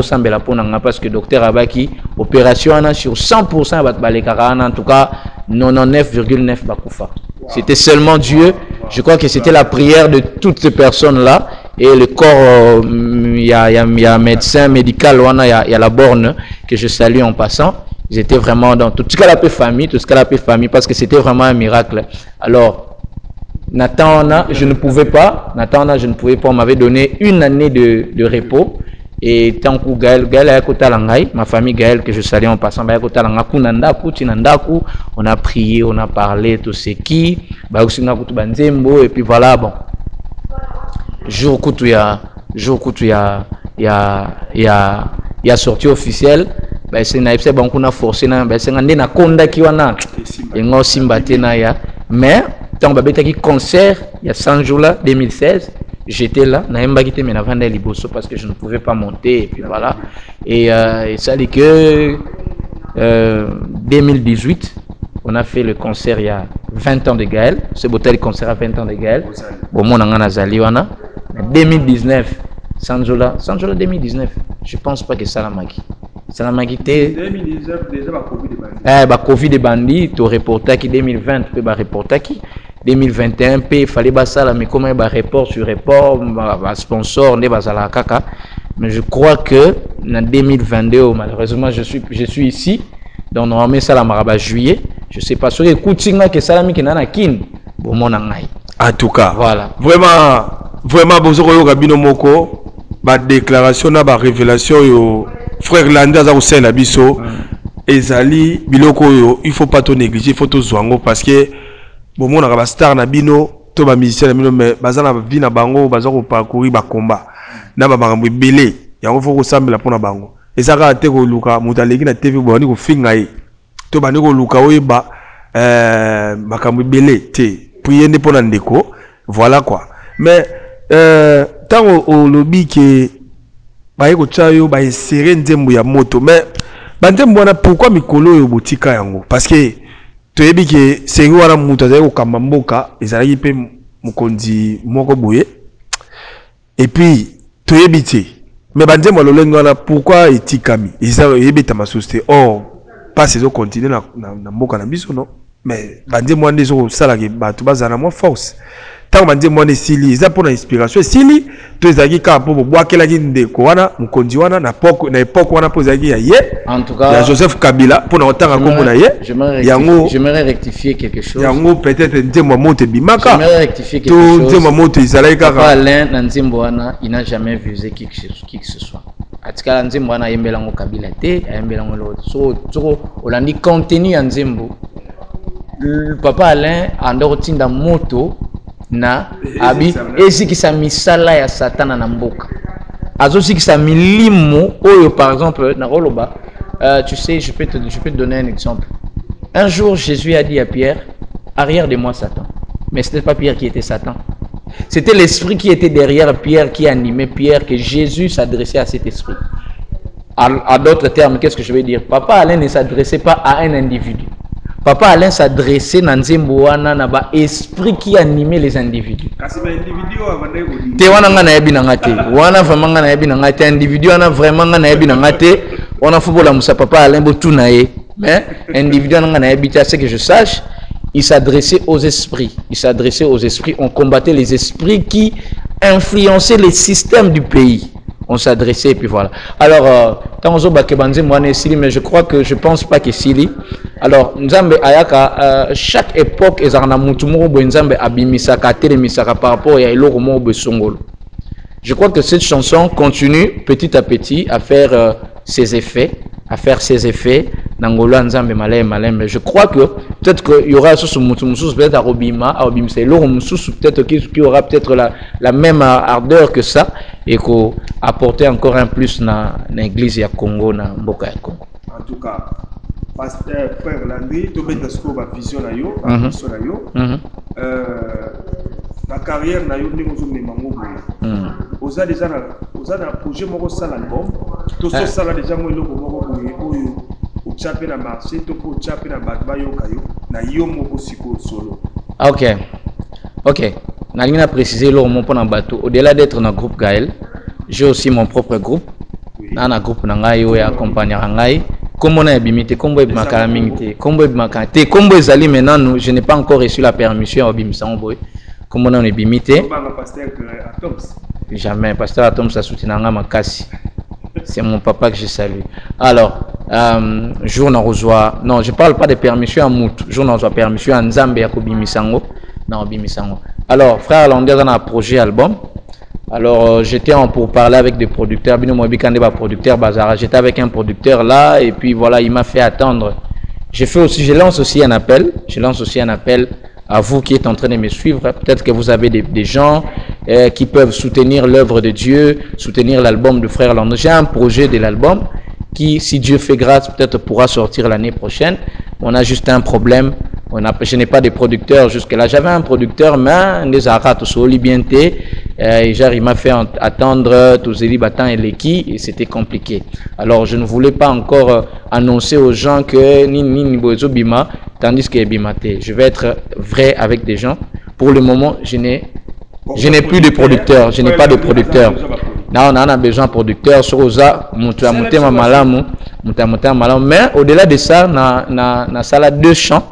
que le docteur Abaki, opération sur 100%, en tout cas 99,9%. C'était seulement Dieu. Je crois que c'était la prière de toutes ces personnes-là. Et le corps, il y a un médecin médical, il y a la borne que je salue en passant. Ils étaient vraiment dans tout ce qu'elle appelle famille, parce que c'était vraiment un miracle. Alors, Nathan, je ne pouvais pas, on m'avait donné une année de repos. Et tant que Gaël a ma famille Gaël que je salue en passant, on a prié, on a parlé, tout ce qui, et puis voilà, bon. Jour où il y a sortie officielle, c'est naïf bon qu'on a forcé c'est na konda ki wana ngo simbate na ya mais tant babeta ki concert il y a 100 jours là 2016 j'étais là na yemba ki te mena vanda liboso parce que je ne pouvais pas monter et puis voilà et ça dit que 2018 on a fait le concert il y a 20 ans de Gaël, ce botel concert à 20 ans de Gaël. Bon, mon angana zaliwana. 2019, Sanjola 2019. Je pense pas que Salamaki. Salamaki était 2019 déjà Covid de bandit, to reporter qui 2020 peut ba reporter qui 2021 il fallait ba ça mais comment ba report sur report, ba sponsor ne ba la kaka. Mais je crois que en 2022 malheureusement je suis ici. Donc normalement ça la maraba juillet. Je sais pas sur écoutinga que Salami qui nana kin. Bon mon angai. En tout cas, voilà. Vraiment bozoko kabino moko ba déclaration na ba révélation yo frère Landa za osela biso ezali biloko yo il faut pas to négliger, il faut to zwango parce que bon mon ba star na bino to ba musicien na bino mais bazana ba vie na bango bazako parcourir ba combat na ba bango belé yango faut ko sambela pona bango ezaka te ko luka mutaleki na TV boni ko finga yi to bani ko luka oyeba makambo belé te prier ne pona ndeko voilà quoi mais tant au lobby que ba yeko chayo ba insérer nzembo ya moto mais banzembo wana pourquoi mikolo yo botika yango parce que toyebi que c'est wana muto za ko kamba mboka ezalaki pe mukonzi moko boye et puis toyebi te mais banzembo lolengo wana pourquoi etikami ezalaki ta masosité or pas ces autres continuer na mboka na biso non mais banzembo wana zo sala ke bato bazana mo force tant que moi sili ça pour l'inspiration sili tous les gens pour boire quel aginde koana mukonzi wana na époque wana pour zaki ye en tout cas il y a Joseph Kabila pour autant comme na ye j'aimerais rectifier quelque chose yango peut-être nzembo monte bimaka j'aimerais rectifier quelque chose nzembo monte izalaki kaka Alain na nzembo wana il n'a jamais visé qui que ce soit atika nzembo wana yembela ngo Kabila te yembela ngo l'autre so olandi contenu ya nzembo papa Alain andorotinda moto na abi ezikisa misala ya satana na mboka azozikisa milimo oyo par exemple na roloba tu sais je peux te donner un exemple. Un jour Jésus a dit à Pierre arrière de moi Satan, mais ce n'était pas Pierre qui était Satan, c'était l'esprit qui était derrière Pierre qui animait Pierre, que Jésus s'adressait à cet esprit. À d'autres termes, qu'est-ce que je veux dire? Papa Alain ne s'adressait pas à un individu. Papa Alain s'adressait à un esprit qui animait les individus. Te wana nga na yebi na ngate. Wana vraiment nga na yebi na ngate. Individu wana vraiment nga na yebi na ngate. Wana football musa Papa Alain botu na ye. Mais individu nga na yebi ta, c'est que je sache, il s'adressait aux esprits. Il s'adressait aux esprits. On combattait les esprits qui influençaient les systèmes du pays. On s'adressait et puis voilà. Alors, mais je pense pas que Sili. Alors, Nzambe Ayaka, chaque époque, Nzambe abimisaka, telemisaka par rapport à Eloro Mo Besongolo. Je crois que cette chanson continue petit à petit à faire ses effets, Nangolo Nzambe Malem. Je crois que peut-être qu'il y aura peut-être à Robima, c'est peut-être qui aura peut-être la même ardeur que ça et qu'on apporter encore un plus dans l'église ya Congo, na Mboka ya Congo. En tout cas, pasteur frère Landry, tu as une vision na yo, la carrière na yo ndenge ozo mema ngo boye. Oza déjà na projet moko sala album, to so sala déjà mo eloko moko boye oyo o chape na marché to ko chape na batba yo kayo na yo moko siko solo. OK. Nalingi na préciser lo mon pona bateau. Au-delà d'être dans groupe Gaël, j'ai aussi mon propre groupe. Na groupe na ngai oyo accompagner ngai. Comme on a bimité, comme ezali maintenant, je n'ai pas encore reçu la permission à bimisango boy. Comme on a bimité. Jamais, pasteur Atom ça soutient makasi. C'est mon papa que je salue. Alors, jour on reçoit, non, je parle pas de permission à Mout. Jour on reçoit permission à Nzambe ya bimisango. Non, bimisango. Alors, frère Landé dans un projet album. Alors, j'étais en pour parler avec des producteurs. J'étais avec un producteur là, et puis voilà, il m'a fait attendre. Je lance aussi un appel. À vous qui êtes en train de me suivre. Peut-être que vous avez des gens qui peuvent soutenir l'œuvre de Dieu, soutenir l'album de Frère Landry. J'ai un projet de l'album qui, si Dieu fait grâce, peut-être pourra sortir l'année prochaine. On a juste un problème. Je n'ai pas de producteur jusque-là. J'avais un producteur, mais des arats, il m'a fait attendre tous les battant et l'équipe et c'était compliqué. Alors je ne voulais pas encore annoncer aux gens que ni Bozo Bima, tandis que Bimate. Je vais être vrai avec des gens. Pour le moment, je n'ai plus de producteur. Je n'ai pas de producteur. Là, on a besoin de producteur. Sur Oza, mais au-delà de ça, na sala deux chants.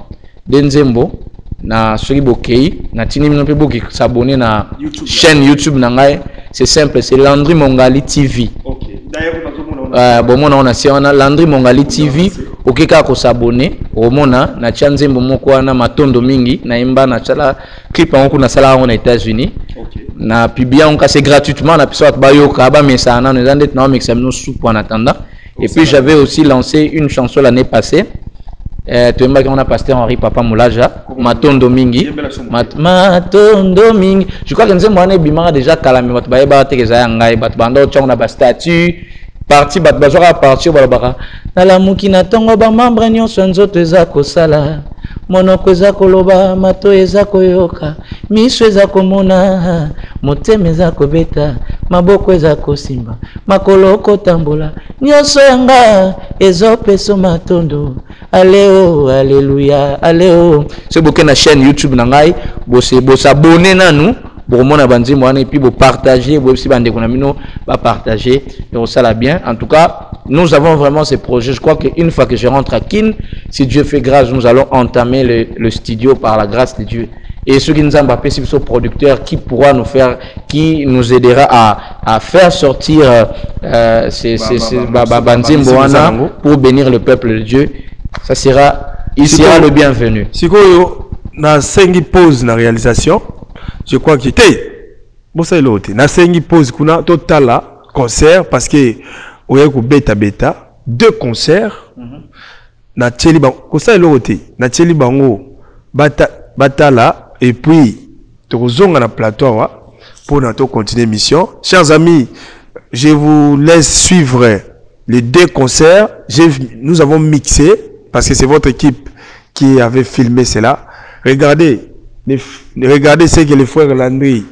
Denzembo na Sori Bokei na tini mino pe boki s'abonner na chaîne YouTube na ngai, c'est simple, c'est Landry Mongali TV. OK. D'ailleurs bon on a Landry Mongali TV, OK ka ko s'abonner, omona na Chanzembo moko na matondo mingi na imba na chala clip en na sala en États-Unis. OK. Na publier on c'est gratuitement na piso ba yo ka ba mesa na nous andet na mix nous sous en attendant. Et puis j'avais aussi lancé une chanson l'année passée. On a pasteur Henri Papa Moulaja, Matondo Mingi. Matondo Mingi. Je crois que nous avons bimara déjà calamé. On a ba statut. Parti batbazora parti balabara. Na la mukina tongo ba membre nyonso nzoto ezako sala. Monoko ezako loba, mato ezako yoka. Miso ezako mona, motema ezako beta, maboko ezako simba. Makolo kotambola, nyonso yanga ezopeso matondo. Alléo, alléluia, alléo. C'est beaucoup na chaîne YouTube nangai, bo s'abonner na nous. Pour mon abandon, et puis vous partager, vous aussi partager, et ça la bien. En tout cas, nous avons vraiment ces projets. Je crois qu'une fois que je rentre à Kin, si Dieu fait grâce, nous allons entamer le studio par la grâce de Dieu. Et ce qui nous a appelé, c'est ce producteur qui pourra nous faire, qui nous aidera à faire sortir ces Banzimboana pour bénir le peuple de Dieu. Ça sera, il sera le bienvenu. Si vous avez 5 pauses dans la réalisation, je crois que c'était bon ça l'autre na sengi pose kuna total concert parce que oya ko beta deux concerts na tcheli ba ko ça l'autre na tcheli bango batala et puis tozonga na plateau pour na to continuer mission. Chers amis, je vous laisse suivre les deux concerts. Nous avons mixé parce que c'est votre équipe qui avait filmé cela. Regardez ce que le frère Landry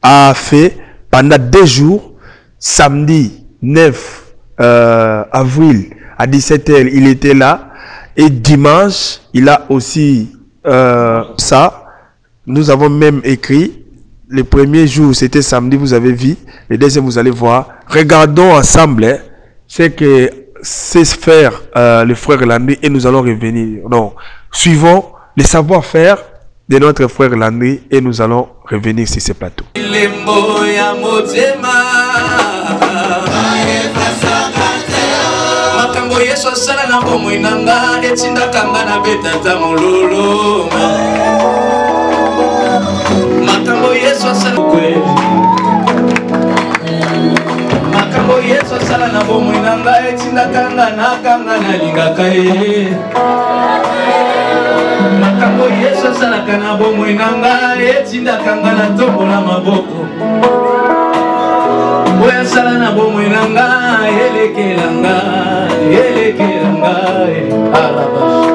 a fait pendant 2 jours. Samedi 9 avril à 17 h, il était là. Et dimanche, il a aussi ça. Nous avons même écrit. Le premier jour, c'était samedi, vous avez vu. Le deuxième, vous allez voir. Regardons ensemble ce que c'est faire le frère Landry et nous allons revenir. Donc, suivons les savoir-faire de notre frère Landry et nous allons revenir sur ce plateau. makambo Yesu asala na bomoi na ngai etindakanga nakanga nalingaka ye makambo Yesu asalaka na bomoi na ngai etindakanga na tombola maboko oyo asala na bomoi na ngai elekela ngai arabash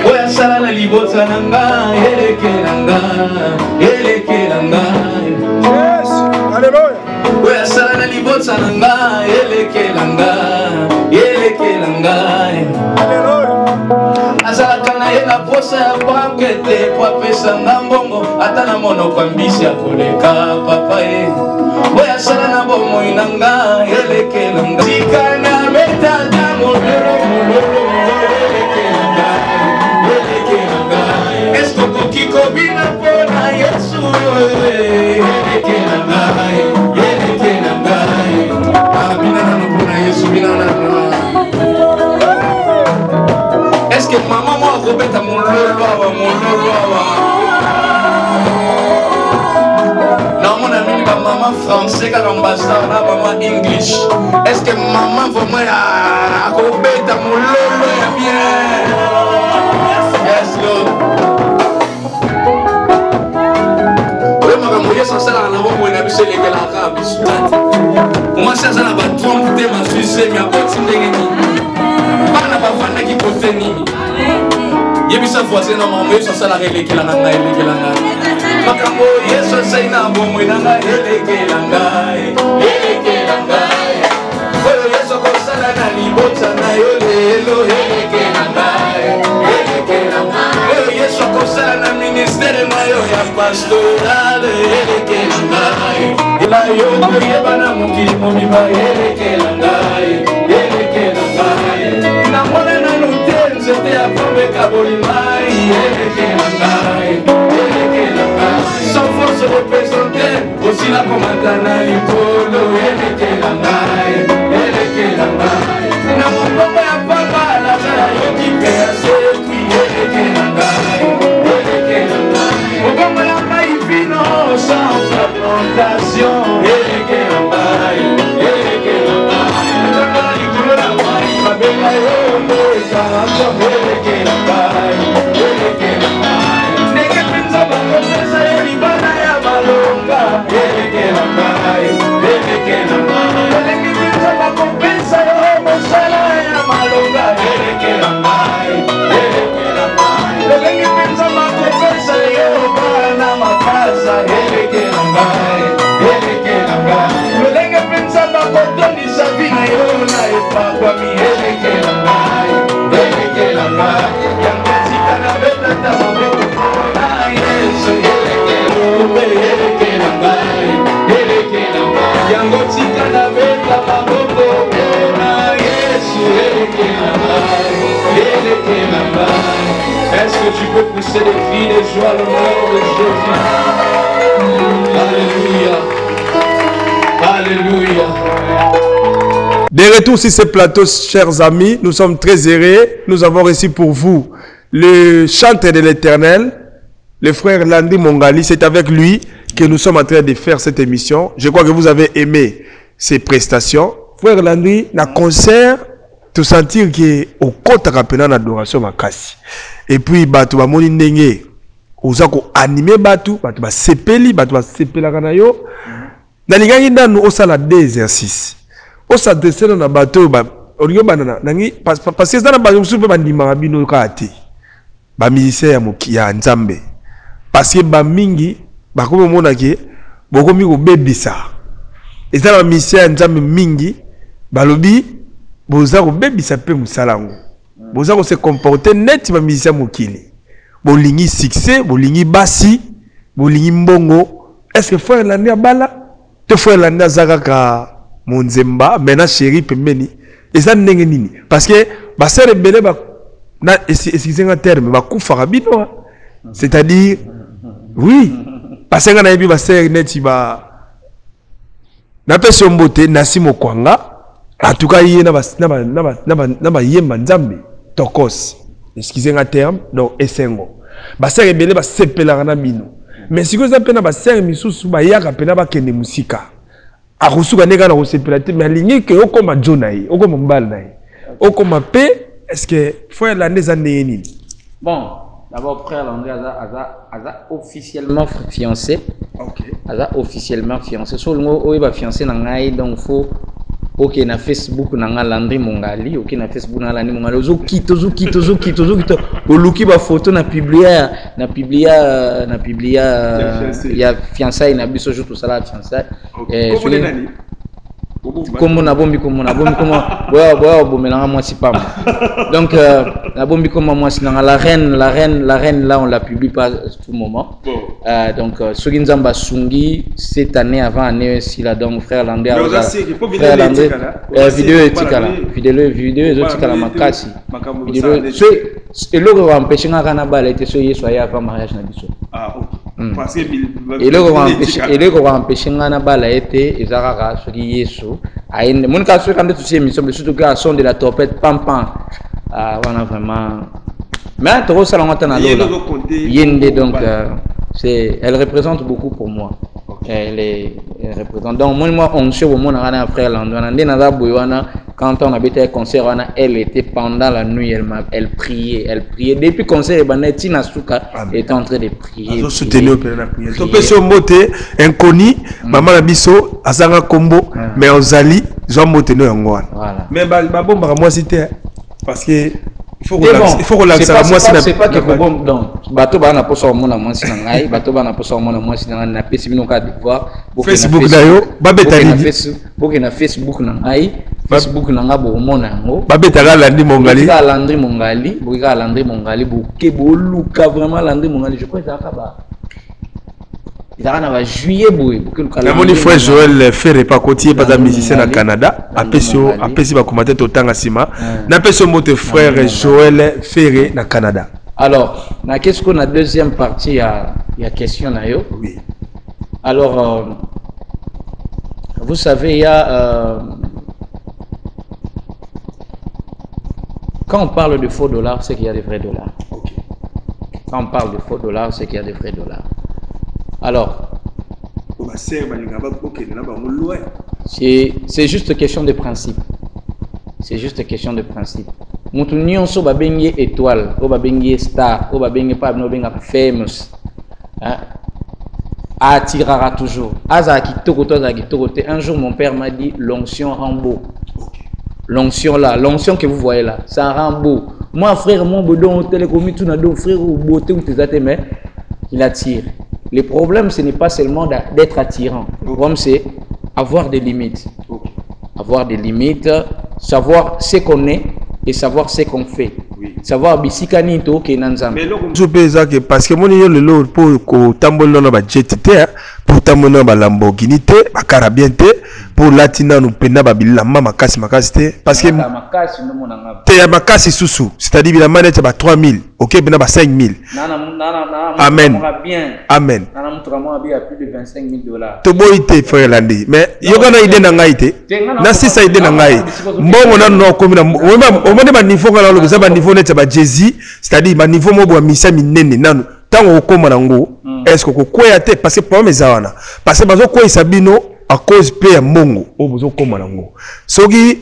oyo asala na libota na ngai elekela ngai oyo asala na libota na ngai elekela ngai azalaka na ye na posa ya bankete po apesa nga mbongo ata na monoko mbisi ya koleka papa ye oyo asala na bomoi na ngai elekela ngai tika na betata mololo elekela ngai eske okoki kobina mpo na Yesu elekela ngai bina nano mpo na Yesu bina nano eske mama mo akobeta mololo awa naomona mingi bamama français kaka mbasa na bama english eske mama vraiment akobeta mololo ya bien yes Lord oyo makambo Yesu asalaka na bomoi na biso elekelaka biso mwasi aza na batrompe te maswisemi akoti ndenge nini bana bavandaki kote nini yebisa voisin na makambo Yesu asalaka elekelanga ngai makambo Yesu asali na bomoi na ngai elekela ngai oyo Yesu akosala na libota na yo lelo elekela ngai oyo Yesu akosala na ministere na yo ya pastorale elekela ngai ela yo koyeba na mokili mobimba elekela ngai namona nano te nzete ya pombe kabolimai elekela ngai sans force représente osila komata na likolo elekela ngai na mobongo ya papa nazala yoki mpe ya sekwi elekela ngai mobongo ya mai vino sans fragmentation elekela ngai nazala likolo na mai mabenga yo moesango elekela ngai ndenge mpenza bakopesa yo libana ya malonga elekela ngai ndenge mpenza bakopesa yo mosala ya malonga elekela ngai ndenge mpenza bakopesa yo bana makasa elekela ngai ndenge mpenza bakotondisa bina yo na epakwami elekela ngai yango tika na betata maboko na Yesu elekela ngai yango tika na beta maboko na Yesu elekela ngai est-ce que tu peux pousser des cris de joie au nom de Jésus? Alléluia. De retour sur ce plateau, chers amis, nous sommes très heureux. Nous avons reçu pour vous le chanteur de l'Éternel, le frère Landry Mongali. C'est avec lui que nous sommes en train de faire cette émission. Je crois que vous avez aimé ses prestations. Frère Landry, dans le concert, tu sentir que au compte rappelant l'adoration makasi. Et puis batu ba moni ndenge ozako animer batu ba sepeli batu ba sepela kana yo. Na lingangi ndanu osala des exercices. Osadresse na bato ba olingo banana nangi parce que ça na ba musupe ba ndima bino kati. Ba musicien ya moki ya Nzambe. Parce que ba mingi ba ko mona ke boko mi ko bebisa. Eza ba musicien ya Nzambe mingi balobi boza ko bebisa pe musalango. Boza ko se comporter net ba musicien mokili. Bolingi succès, bolingi basi, bolingi mbongo. Est-ce que frère Landry abala? Te frère Landry azaka Monzemba, maintenant chéri pembeni. Et ça ndenge nini? Parce que ba sere belé ba na excusez-moi terme ba kufa bino. C'est-à-dire oui, parce que na yebi ba sere neti ba na pese mbote nasi mokwanga. En tout cas yé na ba yemba Nzambe tokos. Excusez-moi terme donc esengo. Ba sere belé ba sepela na bino. Mais si vous avez na ba sere misusu ba yaka pena ba kende musika. akosuka ndenge na kosepela te mais alingi ke okoma jo na ye okoma mobali na ye okoma pe est-ce que frère Landé eza ndenge nini? Bon, d'abord frère Landé aza officiellement fiancé. Ok. Aza officiellement fiancé. So longo oyeba fiancé na ngai donc faut OK na Facebook na nga Landry Mongali, OK na Facebook na Landry Mongali. Ozo kito. Oluki ba photo na publier ya fiançailles na biso jour tout ça la fiançailles. Comme na bombi comment ouais bomelanga moi si pas donc la bombi comment moi si la reine là on la publie pas tout moment donc ce qui nous a sungi cette année avant année si la donc frère Landé vidéo éthique la makasi vidéo et le va empêcher ngana bala était so yeso ya avant mariage na biso parce que et le va empêcher ngana bala était ezarara so yeso aïe mon cas sur quand tu émission surtout que son de la trompette pam on a vraiment mais trop ça l'on entend yende donc c'est elle représente beaucoup pour moi. Elle représente donc moi on sait au monde à frère Landé na boyana quand on habitait concert elle était pendant la nuit elle priait depuis concert baneti nasuka était en train de prier soutenir la prière to peso mbote inconnu maman na biso azanga kombo mais ozali Jean Moteno yango wana mais ba bomba moi cité parce que il faut relaxer la moi c'est pas que bon donc bateau bana poso au monde moi si ngai bateau bana poso au monde moi si na pesi bino ka de voir Facebook dayo babetali na Facebook na ngai Facebook na nga bo mona yango babetala Landry Mongali Landry Mongali boke boluka vraiment Landry Mongali je crois ça ba il a en juillet boy mon frère Joël Ferré pas côtier pas musicien au Canada apesi ba commenter tout temps asima na peso mon frère Joël Ferré au Canada. Alors qu'est-ce qu'on a deuxième partie il y a question na yo. Oui. Alors vous savez il y a quand on parle de faux dollars c'est qu'il y a des vrais dollars. Okay. Quand on parle de faux dollars c'est qu'il y a des vrais dollars. Alors, c'est juste question de principe. C'est juste question de principe. Moutounion so ba bengi étoile, o ba bengi star, o ba bengi pas no benga famous. Attirera toujours. Aza kitoko te. Un jour mon père m'a dit l'onction rend beau. L'onction là, l'onction que vous voyez là, ça rend beau. Moi frère mon bodon télécomi tout na do frère ou beauté ou tes até mais il attire. Le problème, ce n'est pas seulement d'être attirant. Le problème, c'est avoir des limites. Avoir des limites, savoir ce qu'on est et savoir ce qu'on fait. Savoir bisikanito ke nanzam. Mais je pense que parce que mon le lot pour tambola na ba jet pour tambola ba Lamborghini ba Caribbean pour latina nous pena ba bilamba makasi parce que te ya makasi susu c'est-à-dire bilamba net ba 3000 OK bena ba 5000 amen amen nana mutramo abi à plus de $25,000 to boité frère Landé mais yoga na idée na ngai te na sisa idée na ngai mbongo na no komi na o mone ba niveau ngala lo ba niveau net ba Jésus c'est-à-dire ba niveau mo bo misa minene nanu tango okoma nango est-ce que kokwea te parce que problème ezawana parce que bazo ko isabino à cause pe ya mbongo o bozo koma nango soki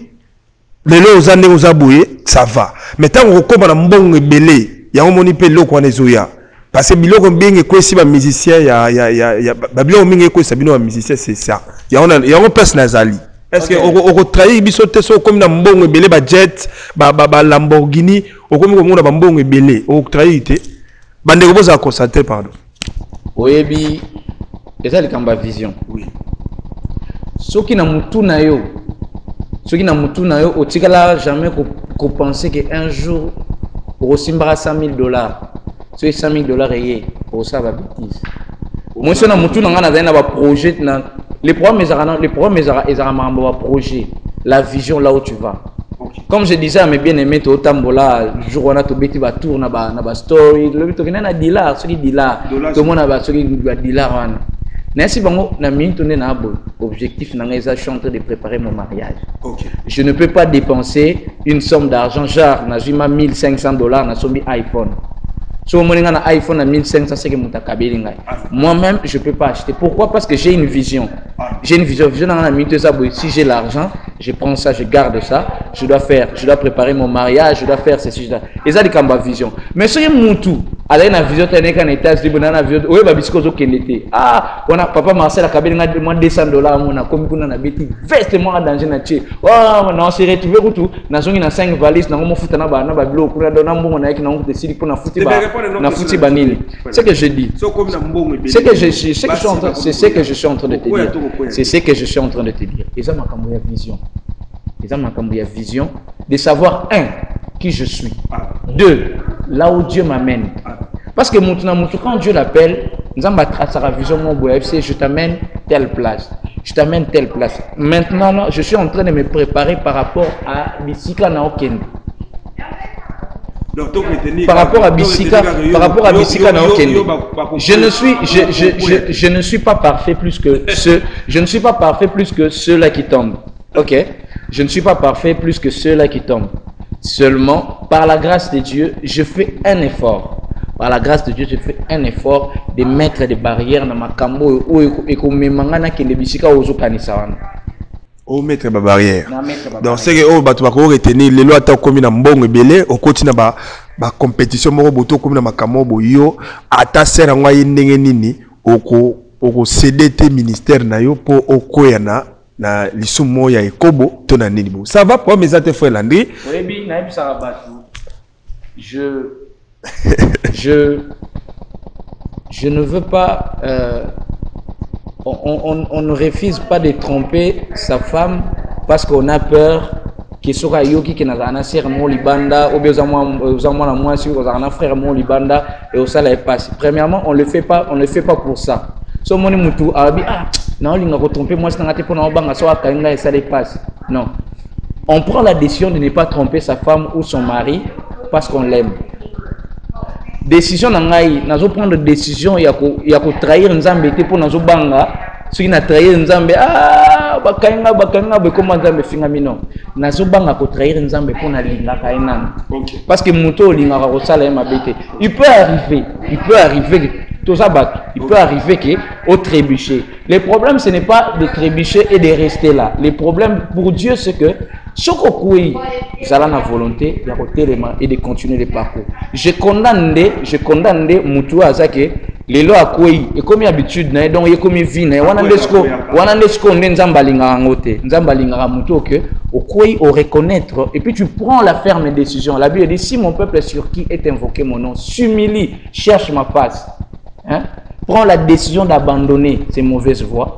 lelo ozande ozaboye ça va mais tango okoma na mbongo ebele ya omoni pe loko wana ezoya parce que biloko mbenge kwesi ba musicien ya babilo mbenge kwesi bino ba musicien c'est ça ya on place nazali est-ce que on trahir biso te so comme na mbongo ebele ba jet ba Lamborghini okomi ko mona ba mbongo ebele o trahir te bande ko boza constater pardon oyebi eza likamba vision oui soki na mutu na yo otikala jamais ko penser que un jour osimbara $100,000 soki $100,000 eye osa ba bêtise moi so na mutu na ngana na ba projet na les programmes ezara mambo ba projet la vision là où tu vas. Comme je disais à mes bien-aimés to tambola jour on a to beti ba tour na ba story le to kena na dilar soki dilar to mona ba soki ba dilar wana. Nasi bango na minute na abo objectif na nga je suis en train de préparer mon mariage. Je ne peux pas dépenser une somme d'argent genre na jima $1,500 na sombi iPhone. So mon na iPhone à 1500 c'est que mutakabeli ngai. Moi-même je peux pas acheter. Pourquoi? Parce que j'ai une vision. j'ai une vision. Si j'ai l'argent, je prends ça, je garde ça. Je dois préparer mon mariage, je dois faire ceci. Et ça, c'est ma vision. Mais si je suis tout, avec une vision, tu as un état, tu as une vision. Oui, mais ah, on a papa Marcel a cabine de moins $200. On a comme on a habité vestement dans un atelier. Oh, on a serré tout le tout. On a 5 valises, on a foutu na bloc, on a donné un bon, on a qui n'a décidé pour na foutu banini. C'est ce que je dis. C'est ce que je suis en train de te dire. C'est ce que je suis en train de te dire. Et ça m'a cambié vision. Et ça m'a cambié vision de savoir qui je suis. 2, là où Dieu m'amène. Parce que quand Dieu l'appelle, je t'amène telle place. Je t'amène telle place. Maintenant, je suis en train de me préparer par rapport à Bissika Naokende. Par rapport à Bissika Naokende. Je ne suis pas parfait plus que ceux. Je ne suis pas parfait plus que ceux-là qui tombent. Ok? Je ne suis pas parfait plus que ceux-là qui tombent. Seulement, par la grâce de Dieu, je fais un effort. Par la grâce de Dieu, je fais un effort de mettre des barrières dans ma cambo et comme mangana qui ne bisika ozo kanisawana. O mettre des barrières. Donc c'est que o batu ba ko retenir les lois ta komi na mbongo ebele o continue ba compétition moko boto komi na makambo boyo ata sera ngwa ndenge nini oko céder tes ministères na yo po okoyana na lisumo ya ekobo to na nini bo. Ça va pour mes amis frère Landry? Oui, na ebisa batu. Je ne veux pas, on ne refuse pas de tromper sa femme parce qu'on a peur qu'il soit yoki qui n'a pas sœur mon libanda ou bien moi si on a un frère mon libanda et au ça passe. Premièrement, on le fait pas pour ça. So mon mutu arabi non il n'a pas trompé moi c'est n'até pour na banga so akainga et ça les passe. Non. On prend la décision de ne pas tromper sa femme ou son mari parce qu'on l'aime. Décision nangai nazo prendre décision ya ko trahir nzambe te pour nazo banga soki na trahir nzambe bakanga be comment nzambe finga mino nazo banga ko trahir nzambe pour na linga kainana parce que muto linga ko sala ya mabete il peut arriver tout ça il peut arriver que au trébucher. Le problème ce n'est pas de trébucher et de rester là. Le problème pour Dieu c'est que Chokokui, ça a la volonté et de continuer le parcours. Je condamne Moutou Azake, les lois à quoi et comme habitude, donc il y a comme vie, Wanandesco, Nzambalinga Angote, Nzambalinga Moutou, au quoi au reconnaître, et puis tu prends la ferme décision. La Bible dit si mon peuple sur qui est invoqué mon nom s'humilie, cherche ma face, prends la décision d'abandonner ces mauvaises voies.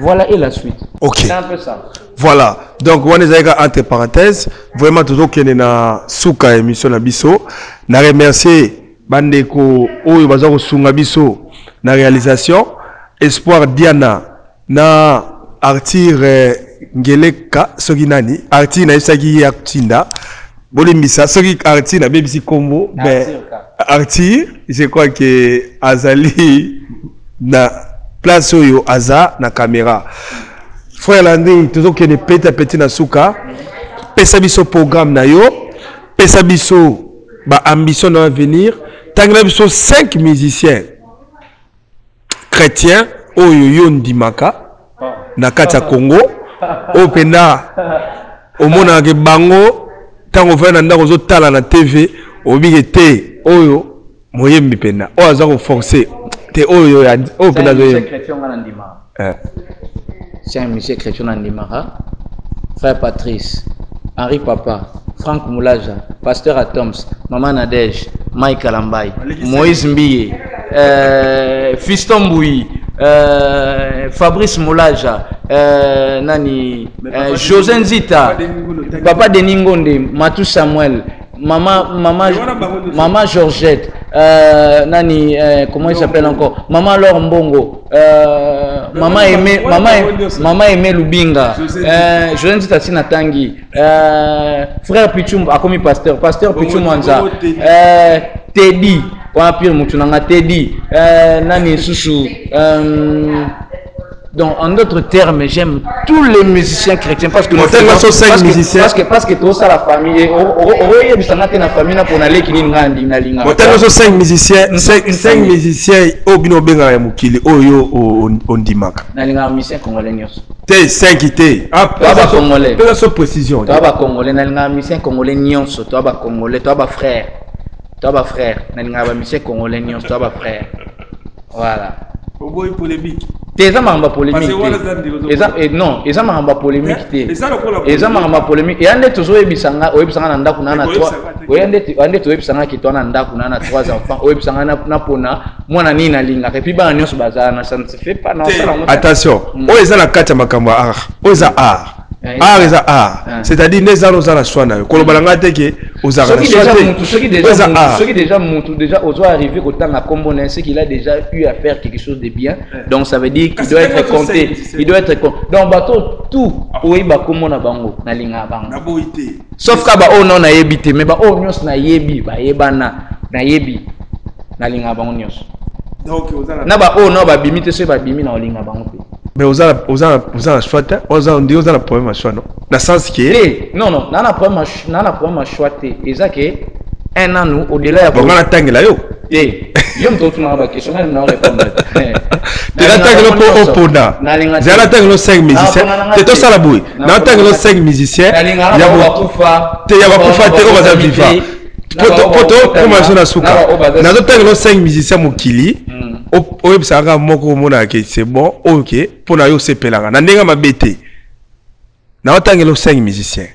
Voilà et la suite. Ok. C'est un peu ça. Voilà. Donc, on est entre parenthèses. Vraiment, tout ce qui est dans Souka émission na biso. Na remercier Bandeko Oyo Bazaro Sungabiso na réalisation. Espoir Diana na Artir Ngeleka Soginani. Artir na Isagi Artinda. Bolimbisa Sogi Artir na BBC Combo. Artir, je crois que Azali na place Oyo Aza na caméra. Frère Landry, toujours qu'il y a des petits na souka, pesa biso programme na yo, pesa biso ba ambition dans l'avenir, tangla biso 5 musiciens chrétiens oyo yo ndimaka na kati ya Congo, openda omona ke bango tango fa na ndako zo tala na TV, obige te oyo moyembi penda, o aza ko forcer te oyo ya openda zo c'est un monsieur chrétien Andimara, frère Patrice, Henri Papa, Franck Moulaja, pasteur Atoms, Maman Nadège, Mike Alambay, Moïse Mbiye, Fiston Bouy, Fabrice Moulaja, José Nzita, Papa Deningonde, Matou Samuel, Maman Georgette, comment il s'appelle encore? Maman Laure Mbongo, Maman Aimé Lubinga, José Nzita Sinatangi, frère Pichum, a commis pasteur Pichum Wanza, Teddy, on a pire Moutunanga, Teddy, Nani Soussou, Donc, en d'autres termes, j'aime tous les musiciens chrétiens parce que parce que tout ça la famille, la famille pour aller qui nous 5 musiciens, 5 musiciens au binobenga ya mukili oyo ondimaka. Nalinga musicien congolais. T'es 5 ité. Ah, pas congolais. Pas la précision. Toi ba congolais, nalinga musicien congolais nyonso, toi ba congolais, toi ba frère. Toi ba frère, nalinga ba musicien congolais nyonso, toi ba frère. Voilà. Oboy polémique. Eza maramba polémique. Non, eza maramba polémique té. Eza maramba polémique. Et ande tozo ebisanga, oyebisanga na ndako na 3. Oyande to ebisanga ki to na ndako na 3 enfants. Oyebisanga na pona mwana nini na linga. Et puis ba nyonso bazana, ça ne se fait pas non ça. Attention. O eza na kati makambo art. O eza art. Art eza art. C'est-à-dire les arts oza na choix na. Kolo balanga te ke oza na choix. Ceux qui déjà montent déjà aux arriver au temps à comboner, c'est qu'il a déjà eu à faire quelque chose de bien. Donc ça veut dire qu'il doit être compté. Il doit être compté. Donc bateau tout oui ba komo na bango na linga bango. Sauf ka ba oh non na yebité mais ba oh nyos na yebi ba yebana na yebi na linga bango nyos. Donc na ba oh non ba bimite so ba bimi na linga bango. Mais vous avez un choix, vous avez un problème à choix, non? Dans le sens que... Non, non, on a un problème à choix. Et ça que, un an, nous, au-delà de... Bon, on a un tangue là, yo. Eh, je me trouve dans la question, je vais répondre. Tu as un tangue au Pona. J'ai un tangue 5 musiciens. C'est tout ça la bouille. Dans un tangue 5 musiciens, il y a Wakufa, on va vivre. Poto, comment je suis dans dans un tangue 5 musiciens, Mukili. Oui, ça a moko mona que c'est bon, ok, pour na yo se pelanga. Na ndenga mabete. Na otangelo 5 musiciens.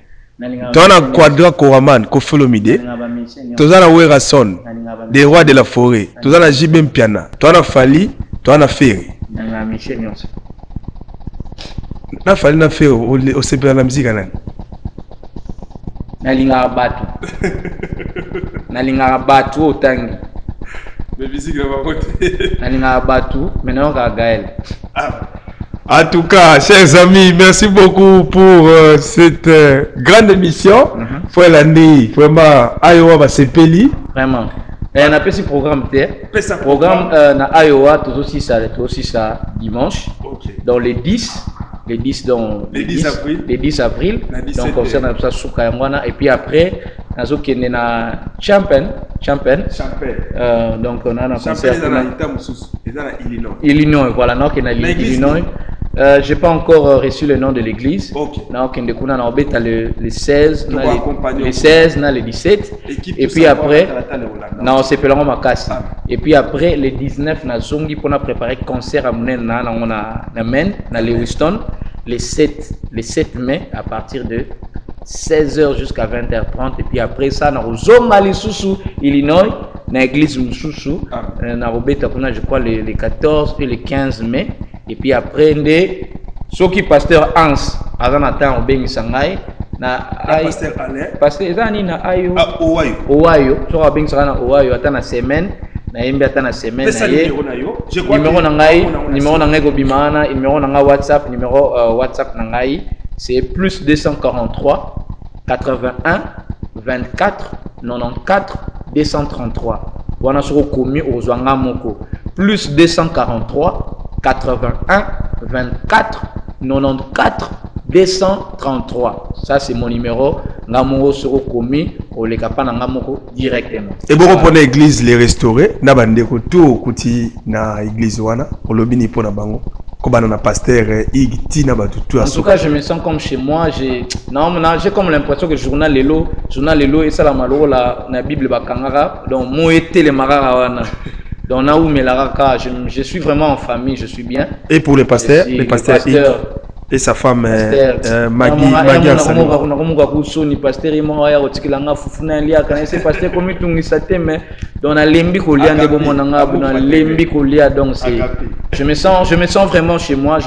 Tona Quadra Koraman, Kofolomide. Tozana Werason, des rois de la forêt. Tozana Jibem Piana. Tona Fali, Tona Ferry. Na Fali na Ferry au se pelanga musique nan. Nalinga batu. Nalinga batu otangi. Mais musique va voter. Nalinga batu, maintenant Gaël. En tout cas, chers amis, merci beaucoup pour cette grande émission. Faut l'année, vraiment, Iowa va se peli. Vraiment. Et on a fait ce programme programme na Iowa, tout aussi ça dimanche. Dans les 10 avril. Donc concert na ça souka yangwana et puis après nazo kende na Champagne. Donc on a un concert dans Illinois. Voilà, donc on a Illinois. J'ai pas encore reçu le nom de l'église. Donc on a le 16, le 16, le 17 et puis après non, c'est Pelongo Makasi. Et puis après le 19 na zongi pour na préparer concert à Mounen na Men na Lewiston le 7 mai à partir de 16h jusqu'à 20h30 et puis après ça na Zonga Lisusu Illinois na église Mususu na Robeta kuna je crois le 14 et le 15 mai et puis après ndé soki pasteur Hans azanata obengi sangai na pasteur Alain pasteur ezani na ayo owayo so obengi sana owayo atana semaine na yembe atana semaine na ye numéro na ngai ko bimana numéro na ngai WhatsApp numéro WhatsApp na ngai c'est plus 243 81 24 94 233 wana soko komi ozwanga moko plus 243 81 24 94 233. Ça c'est mon numéro. Ngamoro soko komi o le kapana ngamoko directement. Et bon reprenez l'église les restaurer na bandeko tout kuti na église wana olobini pona bango. Kobana na pasteur Igti na batu tout. En tout cas, je me sens comme chez moi, j'ai comme l'impression que journal lelo et ça la maloro la Bible bakangara donc mo été les marara wana. Donc na où melaraka, je suis vraiment en famille, je suis bien. Et pour les pasteurs, et sa femme Maggie Arsani. Pasteur Imoya otikilanga fufuna lia kanese pasteur komi tungisa teme dans la lembi kolia ndebo monanga dans lembi kolia donc c'est je me sens vraiment chez moi,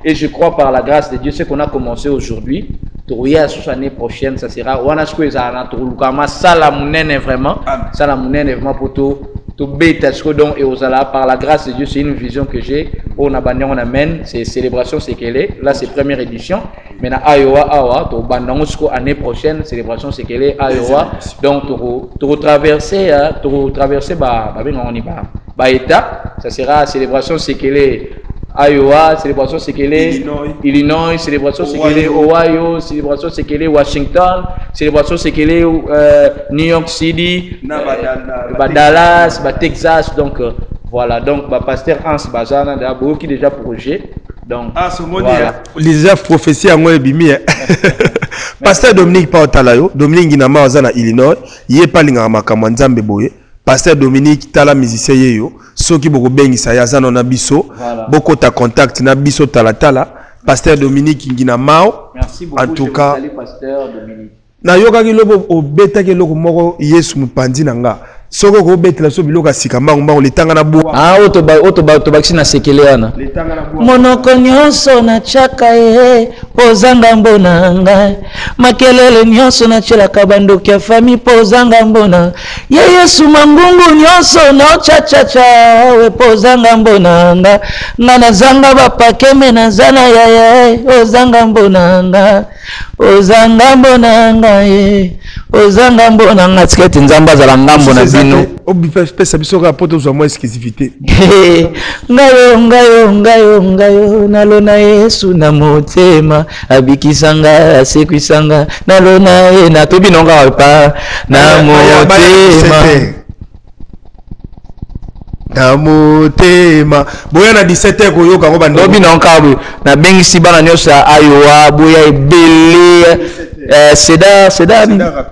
et je crois par la grâce de Dieu ce qu'on a commencé aujourd'hui Touria sur l'année prochaine ça sera wanasko ezana turukama salamunene vraiment pour tout donc et osala par la grâce de Dieu c'est une vision que j'ai on amène c'est célébration c'est qu'elle est là c'est première édition mais na Iowa to bandangosco année prochaine célébration c'est qu'elle est Iowa donc to traverser ba état ça sera célébration c'est qu'elle est Iowa, célébration Sekele, Illinois, célébration Sekele, Ohio, célébration Sekele, Washington, célébration Sekele, New York City, Dallas, Texas. Donc voilà, donc pasteur Hans Bazana, qui déjà projet. Donc, ce mot les prophéties à moi bimi. Pasteur Dominique Paotalayo, Dominique Ginama Ozana Illinois, yé palinga makamanzambe boye. Pasteur Dominique tala musicien yeyo, soki boko bengisa ya zana na biso, boko ta contact na biso tala. Pasteur Dominique Ginamao. Merci beaucoup. En tout cas, Pasteur Dominique. Na yoga ki lobo obeta ke loko moko Yesu mupandi nanga. Soko ko betela so biloka sikamba ngomba letanga na bua. Otobakisi na Sekele wana. Monoko nyonso na chaka pozanga mbona ngai. Makelele nyonso na chelaka bandoki ya fami pozanga mbona. Yesu mangungu nyonso no cha we pozanga mbona ngai. Ngana zanga bapakeme na zana ya ozanga mbona ngai. Ozanga mbona ngai. Ozanga mbona ngai tiketi nzamba za ngambo na bino. Pesa biso rapport aux moins exclusivité. Ngayo nalona Yesu na motema abikisanga asekwisanga nalona na tobi nonga pa na motema. Na motema boya na 17h koyoka ko bando tobi nonga na bengisi bana nyosa Iowa boya ebele.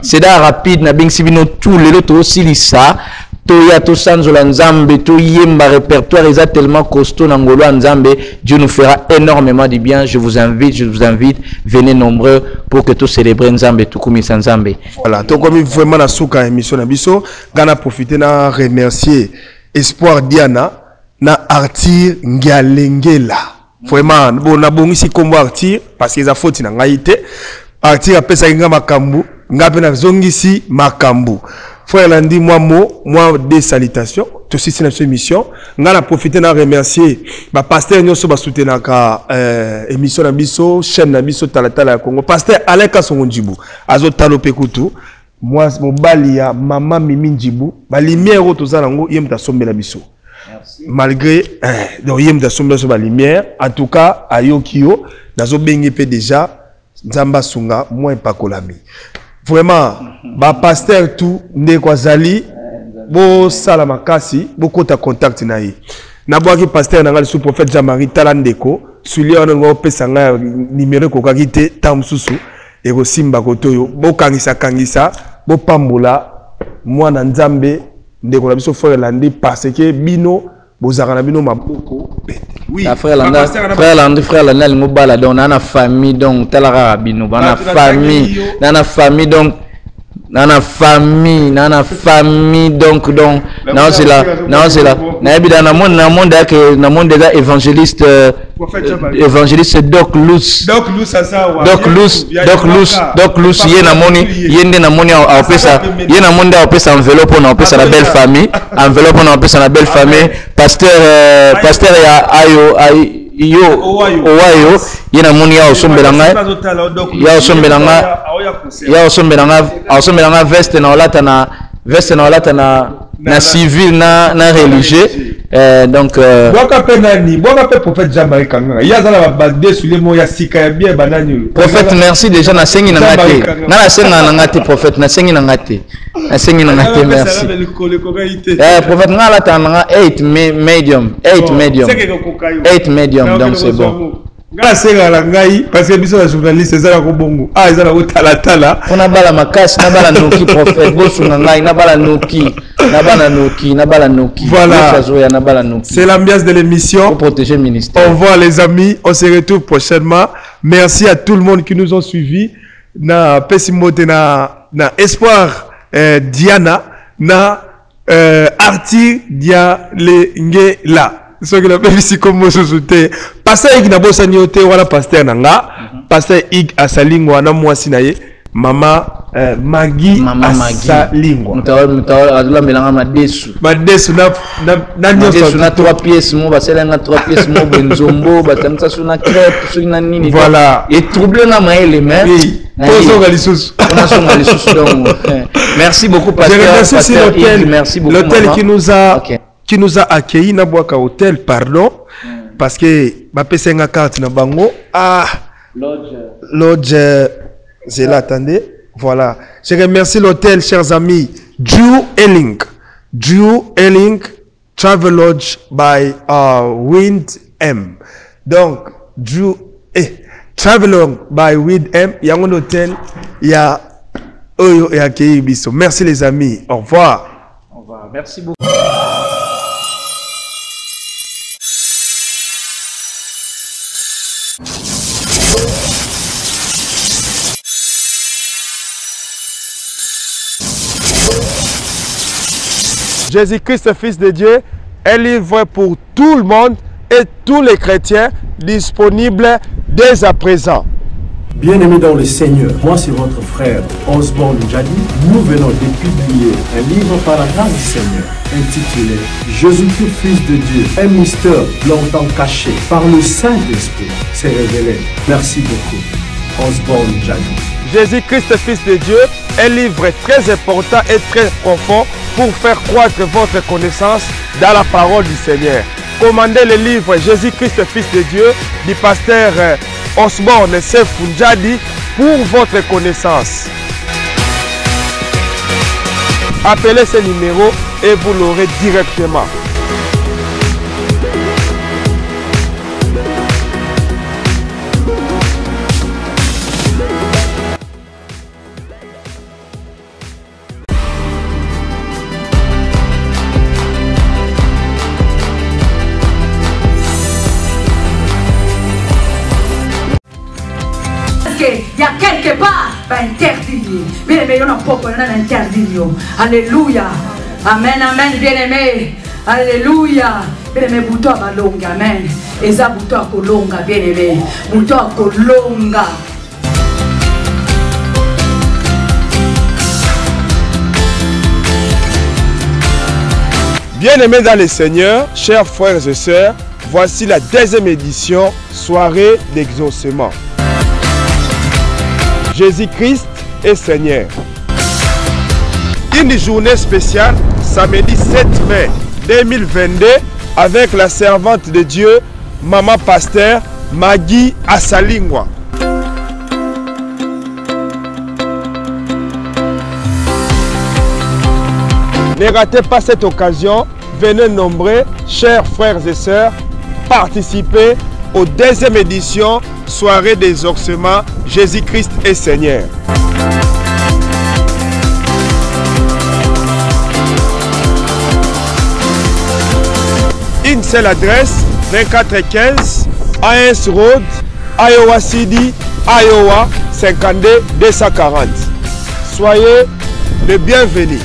C'est rapide na bingsi bino tout le lot aussi lisa to ya to sanzola nzambe to yemba répertoire est tellement costaud na ngolo nzambe. Dieu nous fera énormément de bien. Je vous invite, venez nombreux pour que tout célébrer nzambe tout comme nzambe. Voilà, donc comme vraiment na suka émission na biso gana profiter na remercier Espoir Diana na Arthur Ngalengela. Vraiment bon na bongisi kombo Arthur parce que za faute na ngaite. Arthur a pesa inga makambu, ngape na zongisi makambu. Frère Landi, moi des salutations. Tout aussi c'est notre émission. Nga na profiter na remercier ba pasteur nyoso ba soutenir ka émission na biso, chaîne na biso talatala ya Congo. Pasteur Aleka Songonjibu, azo talope kutu. Moi mobali ya mama Mimi Njibu, ba lumière o tozala ngo yem ta sombela biso. Merci. Malgré donc yem ta sombela so ba lumière, en tout cas ayokio, nazo bengi pe déjà Nzamba Sunga, moi pas kolami. Vraiment, ba pasteur tout ne kwazali bo salamakasi, beaucoup ta contact na yi. Na boaki pasteur na ngali sous prophète Jean-Marie Talandeko, suli on ngo pesa nga numéro ko kakite tamsusu e ko simba kotoyo, bo kangisa, bo pambola mwana Nzambe ndeko na biso frère Landi parce que bino bozaka na bino maboko. Oui, frère Landa, ngobala donc na famille donc talara bino bana famille, na famille donc na famille donc na c'est là na ebida na monde déjà évangéliste Doc Luz ye na moni yende na moni a pesa ye na monde a pesa enveloppe na pesa la belle famille pasteur ya Owayo yena moni ya osombelanga veste na olata na civil na religieux donc boka pe prophète Jean-Marie Kanganga yazala ba desule mo ya sika ya bien banani prophète merci déjà na sengi na ngate na senga na ngate prophète na sengi na ngate merci prophète ngala tanga 8 medium donc c'est bon. Grâce à la ngai parce que biso la journaliste ezala ko bongo ezala ko tala on a bala makasi na bala noki prophète bosu ngai na bala noki voilà c'est l'ambiance de l'émission pour protéger le ministère. Au revoir les amis, on se retrouve prochainement. Merci à tout le monde qui nous ont suivis na pesimote na Espoir Diana na Arthur Ngalengela. Ce que la ici comme vous souhaitez. Pasteur Ig na bossa nyote wala pasteur nanga. Pasteur Ig asalingwa na mwasi na ye. Mama Magi asalingwa. Mutawa melanga madesu na nyoso na 3 pièces mo basela na 3 pièces mo benzombo batamisa suna crêpe suna nini. Voilà. Et trouble na maele mais. Merci beaucoup pasteur. Merci beaucoup. L'hôtel qui nous a accueillis na Boaka Hôtel, pardon. parce que ma pesenga carte na bango. Ah, Lodge, c'est là, attendez. Voilà. Je remercie l'hôtel, chers amis. Drew Elling Travel Lodge by Wind M. Donc, Travel Lodge by Wind M. Il y a un hôtel, il y a Oyo et Akei Biso. Merci les amis. Au revoir. Au revoir. Merci beaucoup. Jésus-Christ, Fils de Dieu, est livré pour tout le monde et tous les chrétiens, disponible dès à présent. Bien-aimés dans le Seigneur, moi c'est votre frère Osborne Njadi. Nous venons de publier un livre par la grâce du Seigneur intitulé Jésus-Christ, Fils de Dieu, un mystère longtemps caché par le Saint-Esprit s'est révélé. Merci beaucoup, Osborne Njadi. Jésus-Christ, Fils de Dieu, un livre très important et très profond pour faire croître votre connaissance dans la parole du Seigneur. Commandez le livre Jésus-Christ, Fils de Dieu du pasteur Osborne Njadi pour votre connaissance. Appelez ce numéro et vous l'aurez directement. Il y a quelque part, interdit. Bien aimé, on a pas interdit. Alléluia. Amen, amen, bien aimé. Alléluia. Bien aimé, bouton à longa, amen. Et ça, bouton à longa, bien aimé. Bouton à longa. Bien-aimés dans le Seigneur, chers frères et sœurs, voici la deuxième édition, soirée d'exaucement. Jésus-Christ est Seigneur. Une journée spéciale, samedi 7 mai 2022, avec la servante de Dieu, Maman Pasteur Maggie Asalingwa. Ne ratez pas cette occasion, venez nombreux, chers frères et sœurs, participer aux deuxième édition, soirée d'exaucement, Jésus-Christ est Seigneur. Une seule adresse, 2415 AS Road, Iowa City, Iowa 52 240. Soyez les bienvenus.